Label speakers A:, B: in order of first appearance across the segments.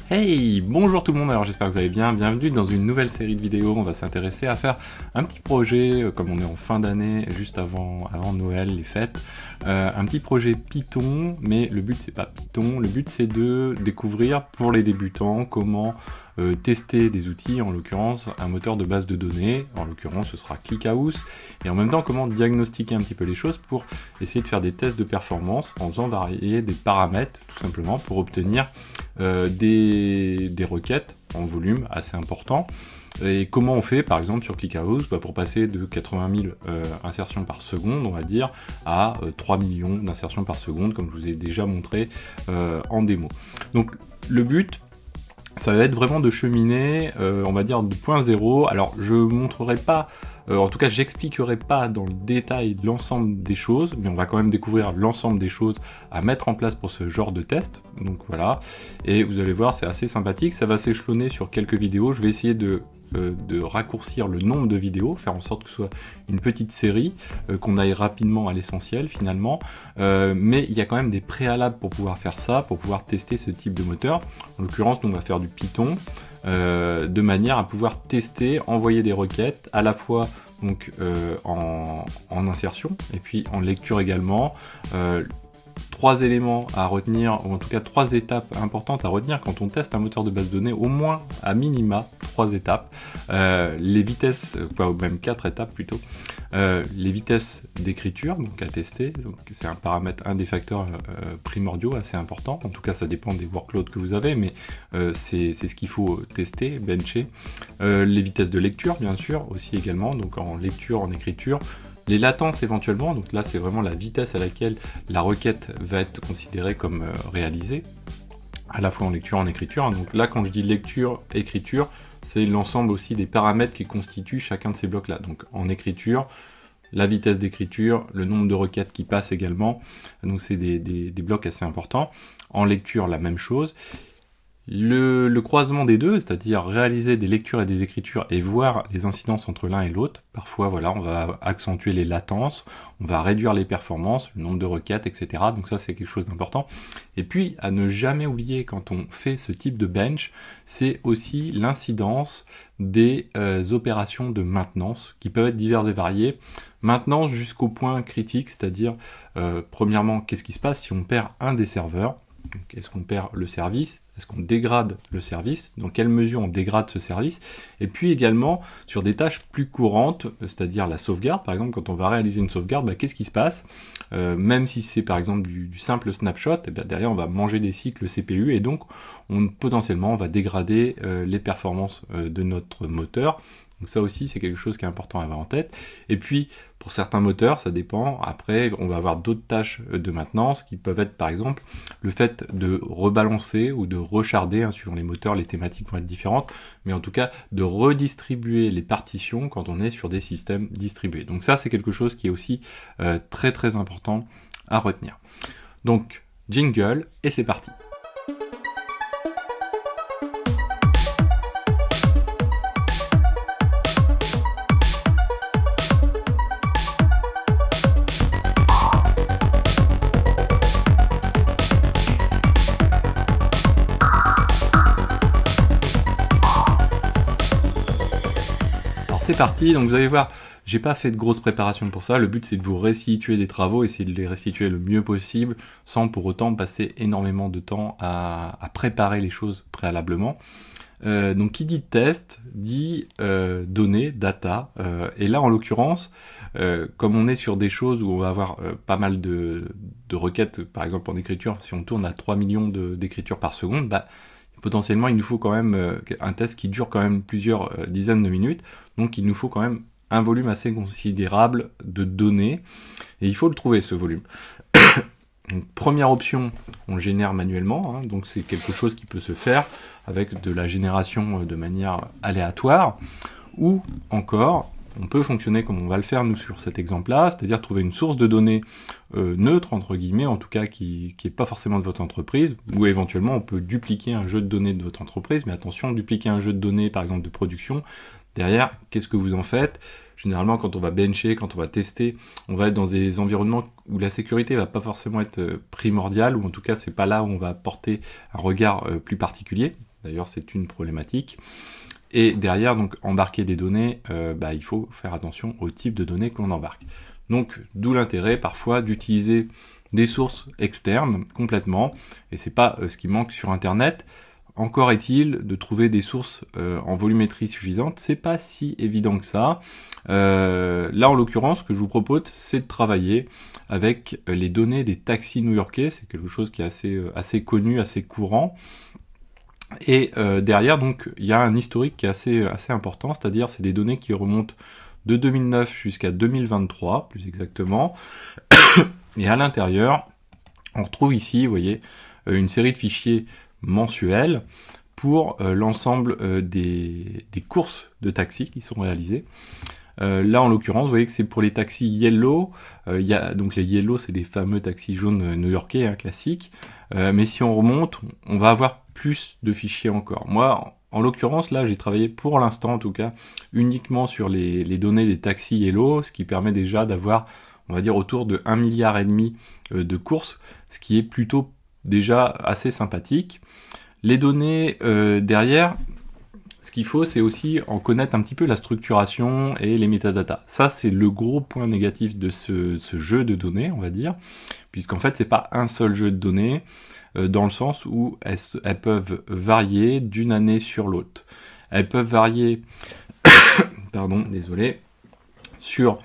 A: Hey, bonjour tout le monde, alors j'espère que vous allez bien, bienvenue dans une nouvelle série de vidéos. On va s'intéresser à faire un petit projet, comme on est en fin d'année, juste avant Noël, les fêtes, un petit projet Python, mais le but c'est pas Python, le but c'est de découvrir pour les débutants comment tester des outils, en l'occurrence un moteur de base de données, en l'occurrence ce sera ClickHouse, et en même temps comment diagnostiquer un petit peu les choses pour essayer de faire des tests de performance en faisant varier des paramètres tout simplement pour obtenir des requêtes en volume assez important. Et comment on fait par exemple sur ClickHouse pour passer de 80 000 insertions par seconde, on va dire, à 3 millions d'insertions par seconde, comme je vous ai déjà montré en démo. Donc le but, ça va être vraiment de cheminer, on va dire, de point zéro. Alors je montrerai pas, en tout cas j'expliquerai pas dans le détail l'ensemble des choses, mais on va quand même découvrir l'ensemble des choses à mettre en place pour ce genre de test. Donc voilà, et vous allez voir, c'est assez sympathique, ça va s'échelonner sur quelques vidéos. Je vais essayer de raccourcir le nombre de vidéos, faire en sorte que ce soit une petite série, qu'on aille rapidement à l'essentiel finalement, mais il y a quand même des préalables pour pouvoir faire ça, pour pouvoir tester ce type de moteur. En l'occurrence, nous on va faire du Python, de manière à pouvoir tester, envoyer des requêtes, à la fois donc en insertion, et puis en lecture également. Trois éléments à retenir, ou en tout cas trois étapes importantes à retenir quand on teste un moteur de base de données, au moins à minima trois étapes, les vitesses, ou même quatre étapes plutôt, les vitesses d'écriture donc à tester, c'est un paramètre, un des facteurs primordiaux assez important, en tout cas ça dépend des workloads que vous avez, mais c'est ce qu'il faut tester, bencher, les vitesses de lecture bien sûr aussi également, donc en lecture, en écriture, les latences éventuellement, donc là c'est vraiment la vitesse à laquelle la requête va être considérée comme réalisée, à la fois en lecture et en écriture. Donc là quand je dis lecture, écriture, c'est l'ensemble aussi des paramètres qui constituent chacun de ces blocs-là. Donc en écriture, la vitesse d'écriture, le nombre de requêtes qui passent également, donc c'est des blocs assez importants. En lecture, la même chose. Le croisement des deux, c'est-à-dire réaliser des lectures et des écritures et voir les incidences entre l'un et l'autre. Parfois, voilà, on va accentuer les latences, on va réduire les performances, le nombre de requêtes, etc. Donc ça, c'est quelque chose d'important. Et puis, à ne jamais oublier quand on fait ce type de bench, c'est aussi l'incidence des opérations de maintenance qui peuvent être diverses et variées. Maintenance jusqu'au point critique, c'est-à-dire, premièrement, qu'est-ce qui se passe si on perd un des serveurs ? Est-ce qu'on perd le service? Est-ce qu'on dégrade le service? Dans quelle mesure on dégrade ce service? Et puis également sur des tâches plus courantes, c'est-à-dire la sauvegarde. Par exemple, quand on va réaliser une sauvegarde, qu'est-ce qui se passe? Même si c'est par exemple du simple snapshot, derrière on va manger des cycles CPU et donc potentiellement on va dégrader les performances de notre moteur. Donc ça aussi, c'est quelque chose qui est important à avoir en tête. Et puis, pour certains moteurs, ça dépend. Après, on va avoir d'autres tâches de maintenance qui peuvent être, par exemple, le fait de rebalancer ou de recharder, suivant les moteurs, les thématiques vont être différentes, mais en tout cas, de redistribuer les partitions quand on est sur des systèmes distribués. Donc ça, c'est quelque chose qui est aussi très très important à retenir. Donc, jingle, et c'est parti. C'est parti, donc vous allez voir, j'ai pas fait de grosse préparation pour ça, le but c'est de vous restituer des travaux, essayer de les restituer le mieux possible, sans pour autant passer énormément de temps à préparer les choses préalablement. Donc qui dit test, dit données, data, et là en l'occurrence, comme on est sur des choses où on va avoir pas mal de requêtes, par exemple en écriture, si on tourne à 3 millions d'écritures par seconde, potentiellement il nous faut quand même un test qui dure quand même plusieurs dizaines de minutes, donc il nous faut quand même un volume assez considérable de données, et il faut le trouver ce volume. Donc, première option, on le génère manuellement, donc c'est quelque chose qui peut se faire avec de la génération de manière aléatoire, ou encore, on peut fonctionner comme on va le faire nous sur cet exemple-là, c'est-à-dire trouver une source de données neutre, entre guillemets, en tout cas qui n'est pas forcément de votre entreprise, ou éventuellement on peut dupliquer un jeu de données de votre entreprise, mais attention, dupliquer un jeu de données par exemple de production, derrière, qu'est-ce que vous en faites? Généralement, quand on va bencher, quand on va tester, on va être dans des environnements où la sécurité va pas forcément être primordiale, ou en tout cas, c'est pas là où on va porter un regard plus particulier. D'ailleurs, c'est une problématique. Et derrière, donc, embarquer des données, il faut faire attention au type de données que l'on embarque. Donc, d'où l'intérêt parfois d'utiliser des sources externes complètement, et c'est pas ce qui manque sur Internet. Encore est-il de trouver des sources en volumétrie suffisante, c'est pas si évident que ça. Là, en l'occurrence, ce que je vous propose, c'est de travailler avec les données des taxis new-yorkais. C'est quelque chose qui est assez connu, assez courant. Et derrière, donc, il y a un historique qui est assez important, c'est-à-dire c'est des données qui remontent de 2009 jusqu'à 2023, plus exactement. Et à l'intérieur, on retrouve ici, vous voyez, une série de fichiers mensuels pour l'ensemble des courses de taxis qui sont réalisées. Là, en l'occurrence, vous voyez que c'est pour les taxis Yellow. Donc les Yellow, c'est les fameux taxis jaunes new-yorkais, classiques. Mais si on remonte, on va avoir plus de fichiers encore. Moi, en l'occurrence, là, j'ai travaillé pour l'instant, en tout cas, uniquement sur les données des taxis Yellow, ce qui permet déjà d'avoir, on va dire, autour de 1,5 milliard de courses, ce qui est plutôt déjà assez sympathique. Les données derrière, ce qu'il faut, c'est aussi en connaître un petit peu la structuration et les métadatas. Ça, c'est le gros point négatif de ce jeu de données, on va dire, puisqu'en fait, c'est pas un seul jeu de données, dans le sens où elles peuvent varier d'une année sur l'autre. Elles peuvent varier, pardon, désolé, sur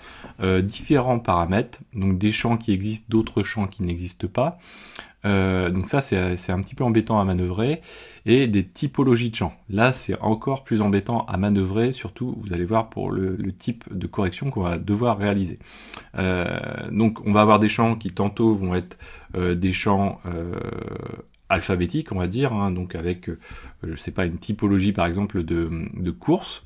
A: différents paramètres, donc des champs qui existent, d'autres champs qui n'existent pas. Donc ça, c'est un petit peu embêtant à manœuvrer, et des typologies de champs. Là, c'est encore plus embêtant à manœuvrer, surtout, vous allez voir, pour le type de correction qu'on va devoir réaliser. Donc, on va avoir des champs qui, tantôt, vont être des champs alphabétiques, on va dire, donc avec, je sais pas, une typologie, par exemple, de course,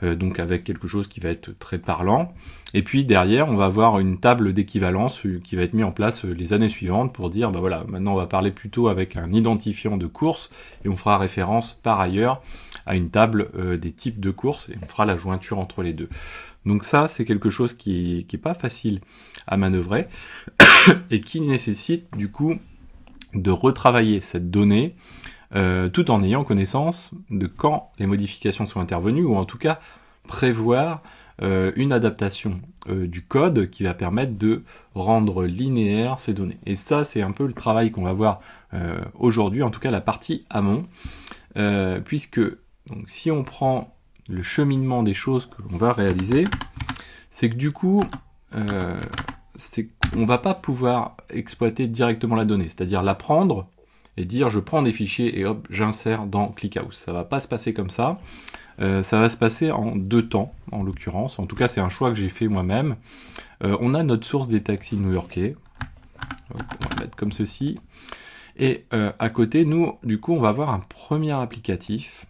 A: donc avec quelque chose qui va être très parlant. Et puis derrière, on va avoir une table d'équivalence qui va être mise en place les années suivantes pour dire, voilà, maintenant on va parler plutôt avec un identifiant de course, et on fera référence par ailleurs à une table des types de courses, et on fera la jointure entre les deux. Donc ça, c'est quelque chose qui est pas facile à manœuvrer, et qui nécessite du coup de retravailler cette donnée, tout en ayant connaissance de quand les modifications sont intervenues, ou en tout cas prévoir une adaptation du code qui va permettre de rendre linéaire ces données. Et ça, c'est un peu le travail qu'on va voir aujourd'hui, en tout cas la partie amont, puisque donc, si on prend le cheminement des choses que l'on va réaliser, c'est que du coup, on va pas pouvoir exploiter directement la donnée, c'est-à-dire la prendre et dire je prends des fichiers et hop, j'insère dans ClickHouse. Ça va pas se passer comme ça. Ça va se passer en 2 temps, en l'occurrence. En tout cas, c'est un choix que j'ai fait moi-même. On a notre source des taxis new-yorkais. On va mettre comme ceci. Et à côté, nous, du coup, on va avoir un premier applicatif,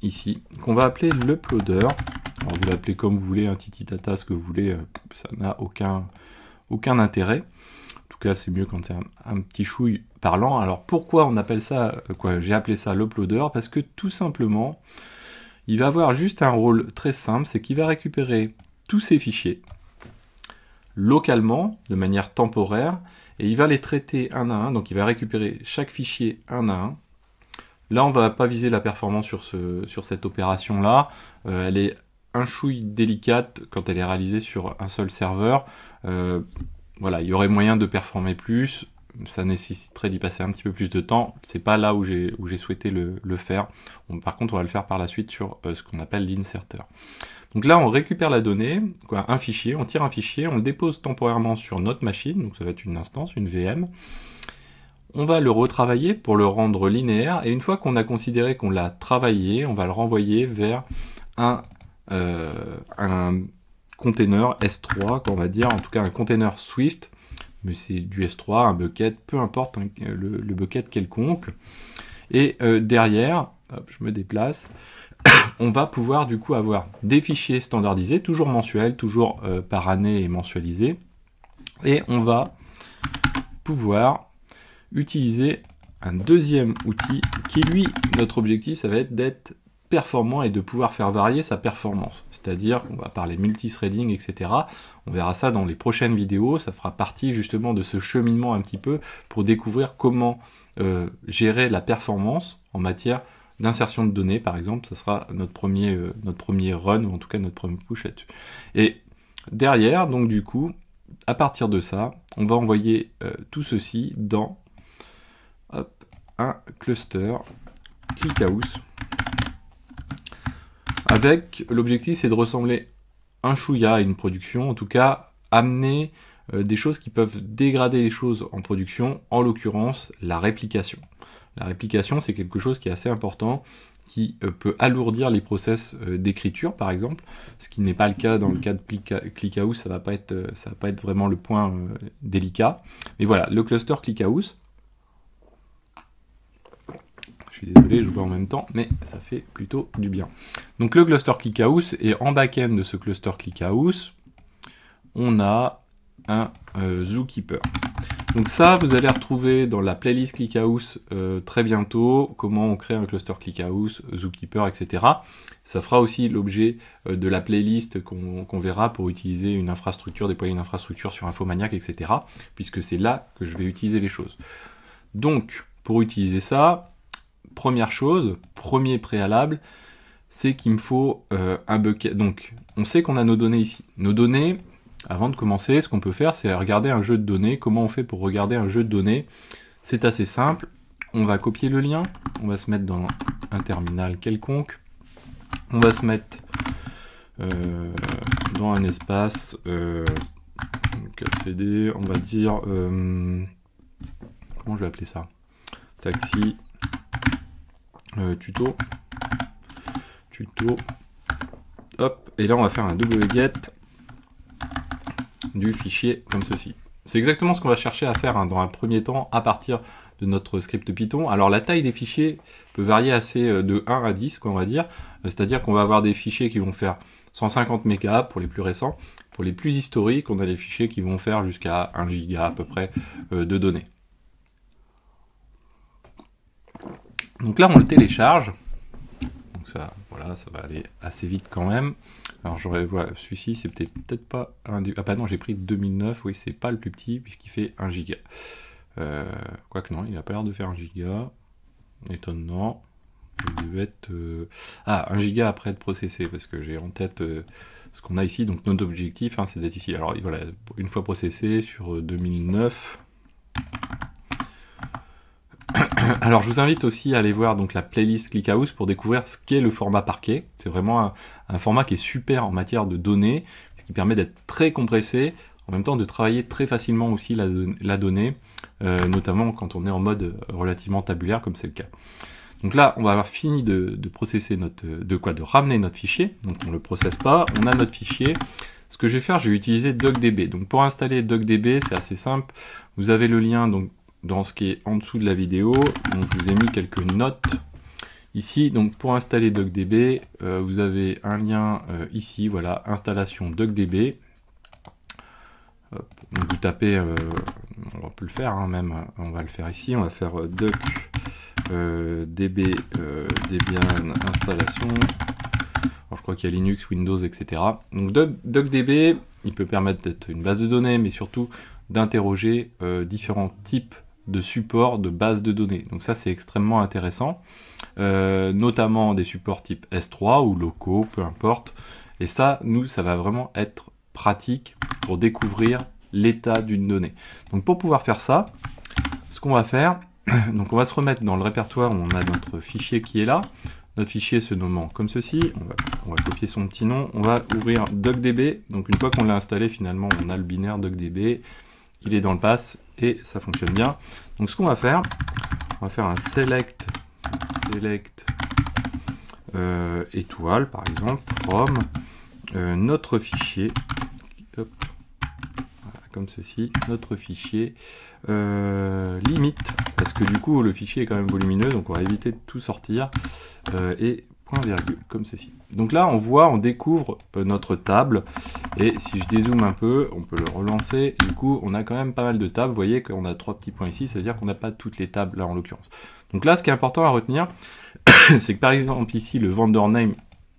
A: ici, qu'on va appeler l'uploader. Alors, vous l'appelez comme vous voulez, un tititata, ce que vous voulez, ça n'a aucun intérêt. En tout cas, c'est mieux quand c'est un petit chouille parlant. Alors, pourquoi on appelle ça, j'ai appelé ça l'uploader? Parce que tout simplement, il va avoir juste un rôle très simple, c'est qu'il va récupérer tous ces fichiers localement, de manière temporaire, et il va les traiter un à un. Donc, il va récupérer chaque fichier un à un. Là, on va pas viser la performance sur cette opération-là. Elle est un chouille délicate quand elle est réalisée sur un seul serveur. Voilà, il y aurait moyen de performer plus, ça nécessiterait d'y passer un petit peu plus de temps. C'est pas là où j'ai souhaité le faire. Par contre, on va le faire par la suite sur ce qu'on appelle l'inserter. Donc là, on récupère la donnée, un fichier, on tire un fichier, on le dépose temporairement sur notre machine, donc ça va être une instance, une VM. On va le retravailler pour le rendre linéaire, et une fois qu'on a considéré qu'on l'a travaillé, on va le renvoyer vers un container S3, qu'on va dire, en tout cas un container Swift, mais c'est du S3, un bucket, peu importe le bucket quelconque. Et derrière, hop, je me déplace, on va pouvoir du coup avoir des fichiers standardisés, toujours mensuels, toujours par année et mensualisés, et on va pouvoir utiliser un deuxième outil qui, lui, notre objectif, ça va être d'être performant et de pouvoir faire varier sa performance. C'est-à-dire qu'on va parler multithreading, etc. On verra ça dans les prochaines vidéos, ça fera partie justement de ce cheminement un petit peu pour découvrir comment gérer la performance en matière d'insertion de données, par exemple. Ça sera notre premier run, ou en tout cas notre premier push là-dessus. Et derrière, donc du coup, à partir de ça, on va envoyer tout ceci dans un cluster ClickHouse. Avec l'objectif, c'est de ressembler un chouïa à une production, en tout cas amener des choses qui peuvent dégrader les choses en production, en l'occurrence la réplication. La réplication, c'est quelque chose qui est assez important, qui peut alourdir les process d'écriture, par exemple, ce qui n'est pas le cas dans le cas de ClickHouse, ça va pas être vraiment le point délicat. Mais voilà, le cluster ClickHouse. Je suis désolé, je joue en même temps, mais ça fait plutôt du bien. Donc le cluster ClickHouse, et en back-end de ce cluster ClickHouse, on a un Zookeeper. Donc ça, vous allez retrouver dans la playlist ClickHouse très bientôt, comment on crée un cluster ClickHouse, Zookeeper, etc. Ça fera aussi l'objet de la playlist qu'on verra pour utiliser une infrastructure, déployer une infrastructure sur Infomaniac, etc. Puisque c'est là que je vais utiliser les choses. Donc, pour utiliser ça, première chose, premier préalable, c'est qu'il me faut un bucket. Donc, on sait qu'on a nos données ici. Nos données, avant de commencer, ce qu'on peut faire, c'est regarder un jeu de données. Comment on fait pour regarder un jeu de données? C'est assez simple. On va copier le lien, on va se mettre dans un terminal quelconque, on va se mettre dans un espace CD, on va dire, comment je vais appeler ça? Taxi, tuto, hop, et là on va faire un wget du fichier comme ceci. C'est exactement ce qu'on va chercher à faire dans un premier temps à partir de notre script Python. Alors la taille des fichiers peut varier assez de 1 à 10, quoi, on va dire. C'est-à-dire qu'on va avoir des fichiers qui vont faire 150 mégas pour les plus récents. Pour les plus historiques, on a des fichiers qui vont faire jusqu'à 1 giga à peu près de données. Donc là, on le télécharge. Donc ça, voilà, ça va aller assez vite quand même. Alors j'aurais, voilà, celui-ci c'est peut-être pas un des... Ah bah non, j'ai pris 2009, oui, c'est pas le plus petit puisqu'il fait 1 giga. Quoique non, il a pas l'air de faire 1 giga. Étonnant. Il devait être... Ah, 1 giga après être processé, parce que j'ai en tête ce qu'on a ici. Donc notre objectif, hein, c'est d'être ici. Alors voilà, une fois processé sur 2009... Alors je vous invite aussi à aller voir donc la playlist ClickHouse pour découvrir ce qu'est le format parquet. C'est vraiment un format qui est super en matière de données, ce qui permet d'être très compressé, en même temps de travailler très facilement aussi la donnée, notamment quand on est en mode relativement tabulaire comme c'est le cas. Donc là, on va avoir fini de processer de ramener notre fichier. Donc on ne le processe pas, on a notre fichier. Ce que je vais faire, je vais utiliser DuckDB. Donc pour installer DuckDB, c'est assez simple. Vous avez le lien donc dans ce qui est en dessous de la vidéo. Donc je vous ai mis quelques notes ici. Donc pour installer DuckDB, vous avez un lien ici, voilà, installation DuckDB. Hop, donc vous tapez, on peut le faire hein, même, on va le faire ici, on va faire DuckDB Debian installation. Alors, je crois qu'il y a Linux, Windows, etc. Donc DuckDB, il peut permettre d'être une base de données, mais surtout d'interroger différents types de supports de bases de données. Donc ça c'est extrêmement intéressant, notamment des supports type S3 ou locaux, peu importe. Et ça, ça va vraiment être pratique pour découvrir l'état d'une donnée. Donc pour pouvoir faire ça, ce qu'on va faire, donc on va se remettre dans le répertoire où on a notre fichier qui est là. Notre fichier se nommant comme ceci, on va copier son petit nom, on va ouvrir DuckDB. Donc une fois qu'on l'a installé, finalement on a le binaire DuckDB, il est dans le pass et ça fonctionne bien. Donc ce qu'on va faire, on va faire un select étoile par exemple, from notre fichier, hop, voilà, comme ceci, notre fichier limite, parce que du coup le fichier est quand même volumineux, donc on va éviter de tout sortir, et point virgule, comme ceci. Donc là on découvre notre table, et si je dézoome un peu, on peut le relancer, du coup on a quand même pas mal de tables, vous voyez qu'on a 3 petits points ici, c'est à dire qu'on n'a pas toutes les tables là en l'occurrence. Donc là ce qui est important à retenir, c'est que par exemple ici, le vendor name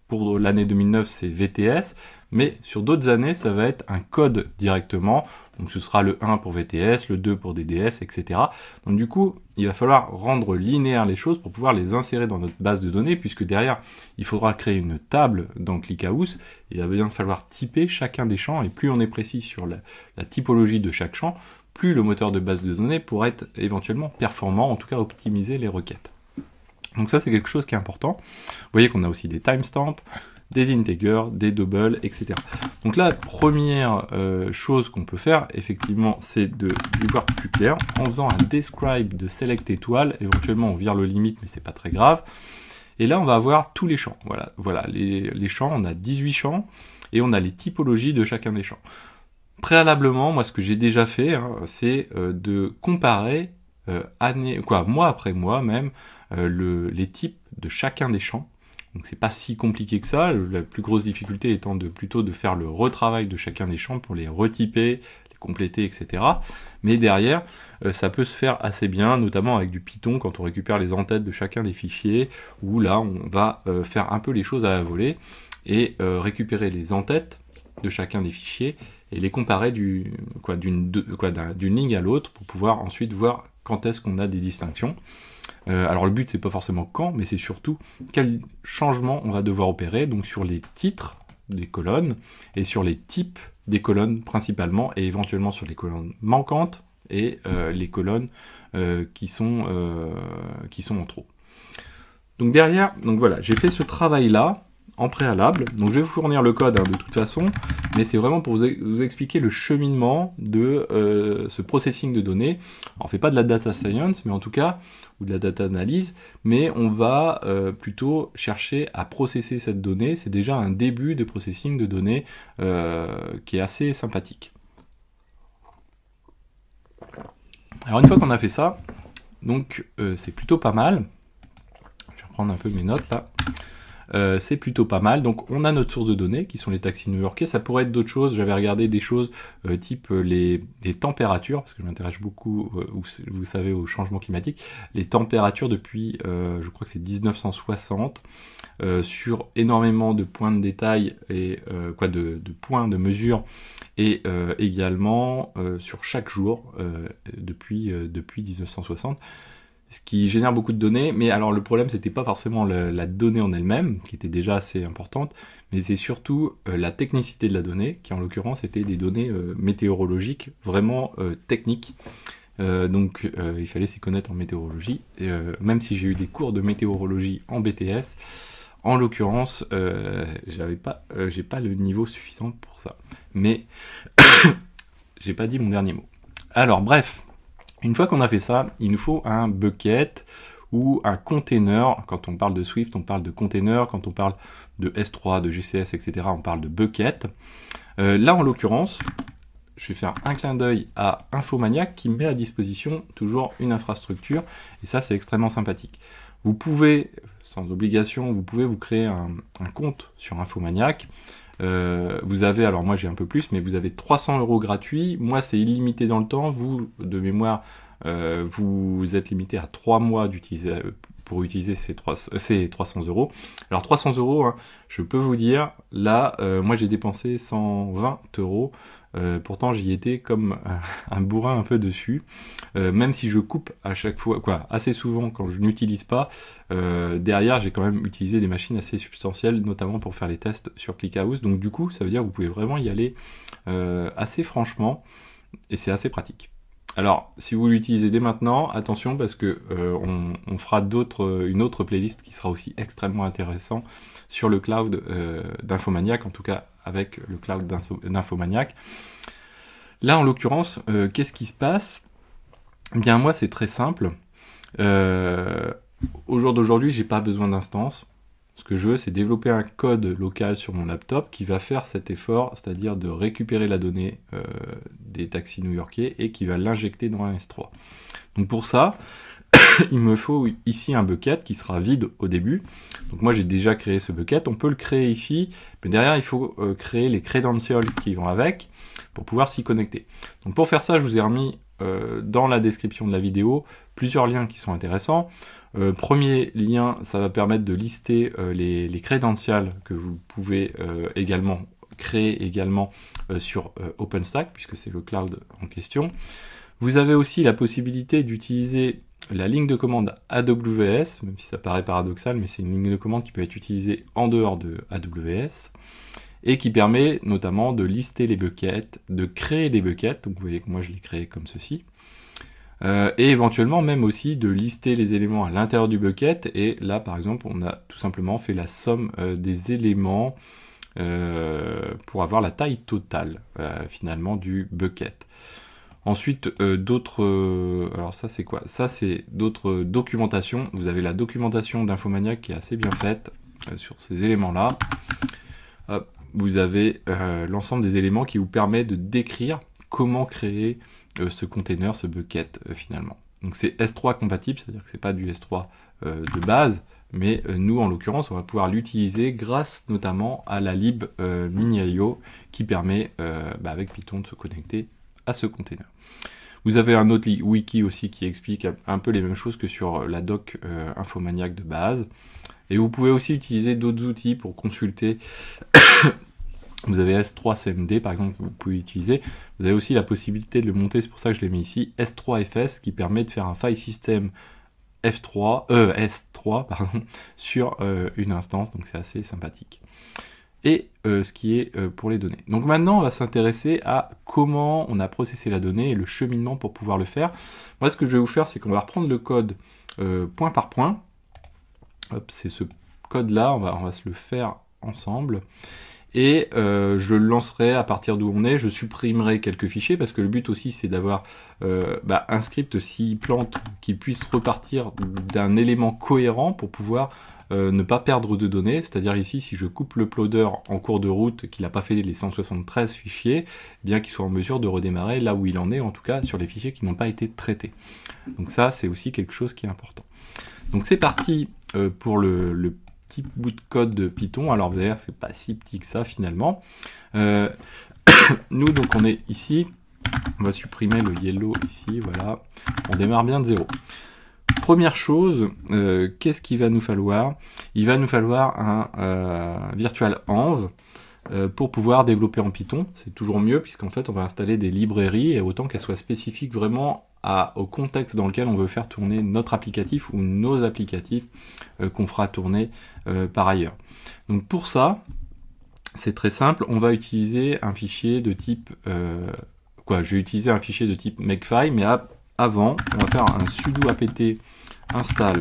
A: pour l'année 2009, c'est VTS, mais sur d'autres années, ça va être un code directement. Donc ce sera le 1 pour VTS, le 2 pour DDS, etc. Donc du coup, il va falloir rendre linéaire les choses pour pouvoir les insérer dans notre base de données, puisque derrière, il faudra créer une table dans ClickHouse, et il va bien falloir typer chacun des champs, et plus on est précis sur la typologie de chaque champ, plus le moteur de base de données pourra être éventuellement performant, en tout cas optimiser les requêtes. Donc ça, c'est quelque chose qui est important. Vous voyez qu'on a aussi des timestamps, des integers, des doubles, etc. Donc la première chose qu'on peut faire, effectivement, c'est de lui voir plus clair en faisant un describe de select étoile. Éventuellement, on vire le limite, mais c'est pas très grave. Et là, on va avoir tous les champs. Voilà les champs. On a 18 champs et on a les typologies de chacun des champs. Préalablement, moi, ce que j'ai déjà fait, c'est de comparer mois après mois même les types de chacun des champs. Donc c'est pas si compliqué que ça, la plus grosse difficulté étant plutôt de faire le retravail de chacun des champs pour les retyper, les compléter, etc. Mais derrière, ça peut se faire assez bien, notamment avec du Python, quand on récupère les en-têtes de chacun des fichiers, où là on va faire un peu les choses à la volée, et récupérer les en-têtes de chacun des fichiers, et les comparer d'une ligne à l'autre, pour pouvoir ensuite voir quand est-ce qu'on a des distinctions. Alors le but c'est pas forcément quand, mais c'est surtout quel changement on va devoir opérer, donc sur les titres des colonnes et sur les types des colonnes principalement, et éventuellement sur les colonnes manquantes et les colonnes qui sont en trop. Donc derrière, voilà, j'ai fait ce travail là en préalable, donc je vais vous fournir le code de toute façon, mais c'est vraiment pour vous expliquer le cheminement de ce processing de données. Alors, on ne fait pas de la data science, mais en tout cas, ou de la data analyse, mais on va plutôt chercher à processer cette donnée. C'est déjà un début de processing de données qui est assez sympathique. Alors une fois qu'on a fait ça, donc c'est plutôt pas mal. Je vais reprendre un peu mes notes là. C'est plutôt pas mal. Donc on a notre source de données qui sont les taxis new-yorkais. Ça pourrait être d'autres choses. J'avais regardé des choses type les températures, parce que je m'intéresse beaucoup, vous savez, au changement climatique. Les températures depuis, je crois que c'est 1960, sur énormément de points de détail et de points de mesure, et également sur chaque jour depuis 1960. Ce qui génère beaucoup de données, mais alors le problème c'était pas forcément la donnée en elle-même, qui était déjà assez importante, mais c'est surtout la technicité de la donnée, qui en l'occurrence était des données météorologiques vraiment techniques. Donc il fallait s'y connaître en météorologie, même si j'ai eu des cours de météorologie en BTS, en l'occurrence j'ai pas le niveau suffisant pour ça. Mais j'ai pas dit mon dernier mot. Alors bref. Une fois qu'on a fait ça, il nous faut un bucket ou un container. Quand on parle de Swift, on parle de container. Quand on parle de S3, de GCS, etc., on parle de bucket. Là, en l'occurrence, je vais faire un clin d'œil à Infomaniac qui met à disposition toujours une infrastructure. Et ça, c'est extrêmement sympathique. Vous pouvez, sans obligation, vous pouvez vous créer un compte sur Infomaniac. Vous avez, alors moi j'ai un peu plus, mais vous avez 300 € gratuits. Moi c'est illimité dans le temps. Vous, de mémoire, vous êtes limité à 3 mois pour utiliser ces 300 €. Alors 300 €, hein, je peux vous dire, là, moi j'ai dépensé 120 €. Pourtant j'y étais comme un bourrin un peu dessus, même si je coupe à chaque fois, assez souvent quand je n'utilise pas, derrière j'ai quand même utilisé des machines assez substantielles, notamment pour faire les tests sur ClickHouse. Donc du coup ça veut dire que vous pouvez vraiment y aller assez franchement, et c'est assez pratique. Alors si vous l'utilisez dès maintenant, attention, parce que on fera une autre playlist qui sera aussi extrêmement intéressant sur le cloud d'Infomaniac, en tout cas avec le cloud d'Infomaniac. Là en l'occurrence, qu'est-ce qui se passe? Eh bien moi c'est très simple. Au jour d'aujourd'hui, j'ai pas besoin d'instance. Ce que je veux, c'est développer un code local sur mon laptop qui va faire cet effort, c'est-à-dire de récupérer la donnée des taxis new-yorkais et qui va l'injecter dans un S3. Donc pour ça, il me faut ici un bucket qui sera vide au début. Donc moi j'ai déjà créé ce bucket, on peut le créer ici, mais derrière il faut créer les credentials qui vont avec pour pouvoir s'y connecter. Donc pour faire ça, je vous ai remis dans la description de la vidéo plusieurs liens qui sont intéressants. Premier lien, ça va permettre de lister les credentials que vous pouvez créer également sur OpenStack, puisque c'est le cloud en question. Vous avez aussi la possibilité d'utiliser la ligne de commande AWS, même si ça paraît paradoxal, mais c'est une ligne de commande qui peut être utilisée en dehors de AWS, et qui permet notamment de lister les buckets, de créer des buckets, donc vous voyez que moi je l'ai créé comme ceci, et éventuellement même aussi de lister les éléments à l'intérieur du bucket, et là par exemple on a tout simplement fait la somme des éléments pour avoir la taille totale finalement du bucket. Ensuite, alors ça c'est quoi? Ça c'est d'autres documentations. Vous avez la documentation d'Infomaniac qui est assez bien faite sur ces éléments-là. Vous avez l'ensemble des éléments qui vous permet de décrire comment créer ce container, ce bucket finalement. Donc c'est S3 compatible, c'est-à-dire que c'est pas du S3 de base, mais nous en l'occurrence on va pouvoir l'utiliser grâce notamment à la lib mini.io qui permet avec Python de se connecter à ce container. Vous avez un autre wiki aussi qui explique un peu les mêmes choses que sur la doc Infomaniac de base. Et vous pouvez aussi utiliser d'autres outils pour consulter. Vous avez S3CMD par exemple que vous pouvez utiliser. Vous avez aussi la possibilité de le monter, c'est pour ça que je l'ai mis ici, S3FS qui permet de faire un file system S3 sur une instance, donc c'est assez sympathique. Et ce qui est pour les données. Donc maintenant, on va s'intéresser à comment on a processé la donnée et le cheminement pour pouvoir le faire. Moi, ce que je vais vous faire, c'est qu'on va reprendre le code point par point. Hop, c'est ce code-là, on va se le faire ensemble. Et je le lancerai à partir d'où on est, je supprimerai quelques fichiers, parce que le but aussi, c'est d'avoir un script s'il plante qui puisse repartir d'un élément cohérent pour pouvoir ne pas perdre de données, c'est-à-dire ici si je coupe l'uploader en cours de route qu'il n'a pas fait les 173 fichiers, bien qu'il soit en mesure de redémarrer là où il en est, en tout cas sur les fichiers qui n'ont pas été traités. Donc ça c'est aussi quelque chose qui est important. Donc c'est parti pour le petit bout de code de Python. Alors vous allez voir c'est pas si petit que ça finalement. Nous donc on est ici, on va supprimer le yellow ici, voilà, on démarre bien de 0. Première chose, qu'est-ce qu'il va nous falloir? Il va nous falloir un virtual env pour pouvoir développer en Python. C'est toujours mieux puisqu'en fait on va installer des librairies et autant qu'elles soient spécifiques vraiment au contexte dans lequel on veut faire tourner notre applicatif ou nos applicatifs qu'on fera tourner par ailleurs. Donc pour ça, c'est très simple, on va utiliser un fichier de type... je vais utiliser un fichier de type makefile, mais avant, on va faire un sudo apt install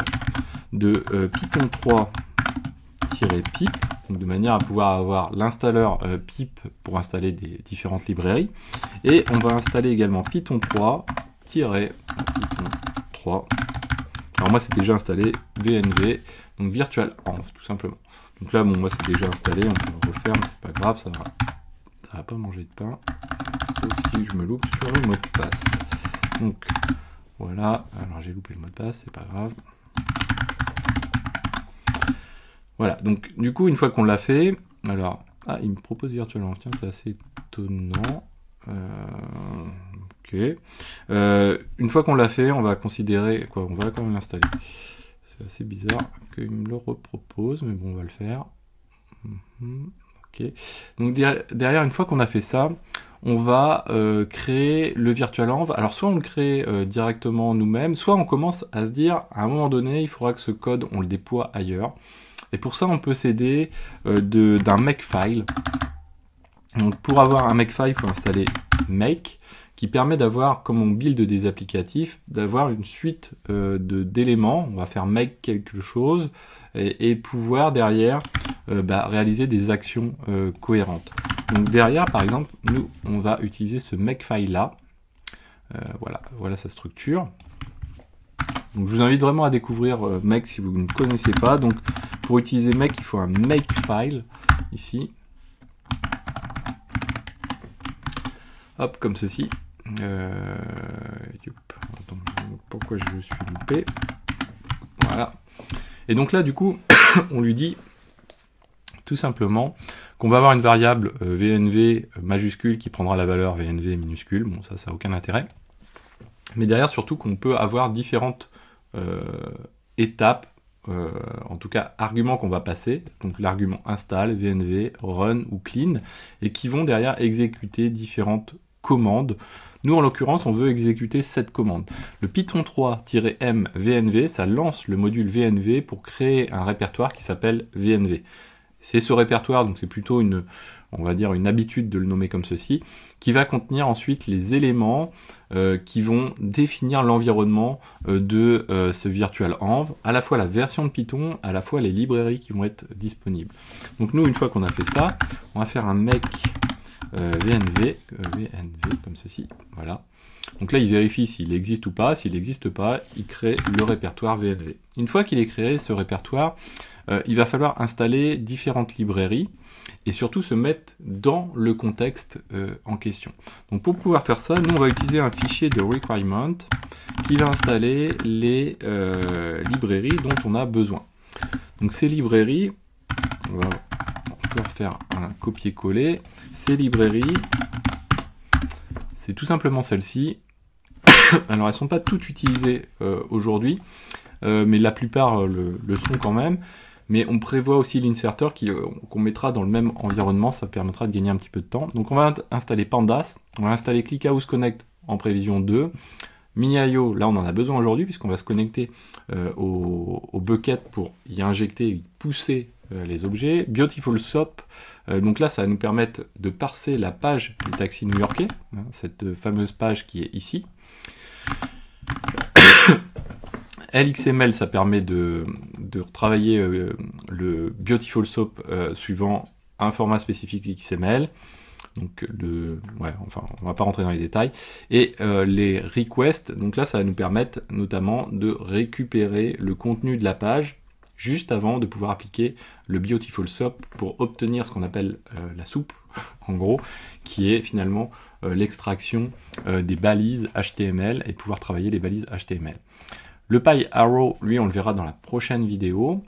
A: de python 3-pip, donc de manière à pouvoir avoir l'installeur pip pour installer des différentes librairies. Et on va installer également python 3-python 3. Alors moi c'est déjà installé VNV, donc virtual env tout simplement. Donc là bon moi c'est déjà installé, on peut le refaire mais c'est pas grave, ça va pas manger de pain, sauf si je me loupe sur le mot de passe. Donc voilà, alors j'ai loupé le mot de passe, c'est pas grave. Voilà, donc du coup une fois qu'on l'a fait, alors, il me propose virtuellement, tiens c'est assez étonnant. Ok. Une fois qu'on l'a fait, on va considérer, on va quand même l'installer. C'est assez bizarre qu'il me le repropose, mais bon on va le faire. Ok. Donc derrière, une fois qu'on a fait ça, on va créer le virtual env. Alors soit on le crée directement nous-mêmes, soit on commence à se dire à un moment donné il faudra que ce code on le déploie ailleurs. Et pour ça on peut s'aider d'un makefile. Donc pour avoir un makefile, il faut installer make, qui permet d'avoir, comme on build des applicatifs, d'avoir une suite d'éléments. On va faire make quelque chose et pouvoir derrière réaliser des actions cohérentes. Donc derrière, par exemple, nous, on va utiliser ce makefile là. Voilà sa structure. Donc je vous invite vraiment à découvrir make si vous ne connaissez pas. Donc pour utiliser make, il faut un makefile ici. Hop, comme ceci. Attends, pourquoi je suis loupé? Voilà. Et donc là, du coup, on lui dit tout simplement qu'on va avoir une variable VNV majuscule qui prendra la valeur VNV minuscule. Bon, ça n'a aucun intérêt. mais derrière surtout qu'on peut avoir différentes étapes, en tout cas arguments qu'on va passer, donc l'argument install, VNV, run ou clean, et qui vont derrière exécuter différentes commandes. Nous, en l'occurrence, on veut exécuter cette commande. Le Python 3-m VNV, ça lance le module VNV pour créer un répertoire qui s'appelle VNV. C'est ce répertoire, donc c'est plutôt on va dire une habitude de le nommer comme ceci, qui va contenir ensuite les éléments qui vont définir l'environnement de ce virtual env, à la fois la version de Python, à la fois les librairies qui vont être disponibles. Donc nous, une fois qu'on a fait ça, on va faire un make VNV comme ceci, voilà. Donc là, il vérifie s'il existe ou pas. S'il n'existe pas, il crée le répertoire VNV. Une fois qu'il est créé, ce répertoire, il va falloir installer différentes librairies et surtout se mettre dans le contexte en question. Donc pour pouvoir faire ça, nous, on va utiliser un fichier de requirement qui va installer les librairies dont on a besoin. Donc ces librairies, on va encore faire un copier-coller. Ces librairies, c'est tout simplement celle-ci. Alors elles ne sont pas toutes utilisées aujourd'hui, mais la plupart le sont quand même. Mais on prévoit aussi l'inserter qu'on mettra dans le même environnement, ça permettra de gagner un petit peu de temps. Donc on va installer Pandas, on va installer ClickHouse Connect en prévision 2. MiniIO, là on en a besoin aujourd'hui puisqu'on va se connecter au bucket pour y injecter et pousser les objets. Beautiful SOAP, donc là ça va nous permettre de parser la page du taxi new-yorkais, hein, cette fameuse page qui est ici. LXML, ça permet de retravailler le Beautiful SOAP suivant un format spécifique XML. Donc enfin, on va pas rentrer dans les détails. Et les requests, donc là, ça va nous permettre notamment de récupérer le contenu de la page juste avant de pouvoir appliquer le Beautiful SOAP pour obtenir ce qu'on appelle la soupe, en gros, qui est finalement l'extraction des balises HTML et pouvoir travailler les balises HTML. Le PyArrow, lui, on le verra dans la prochaine vidéo.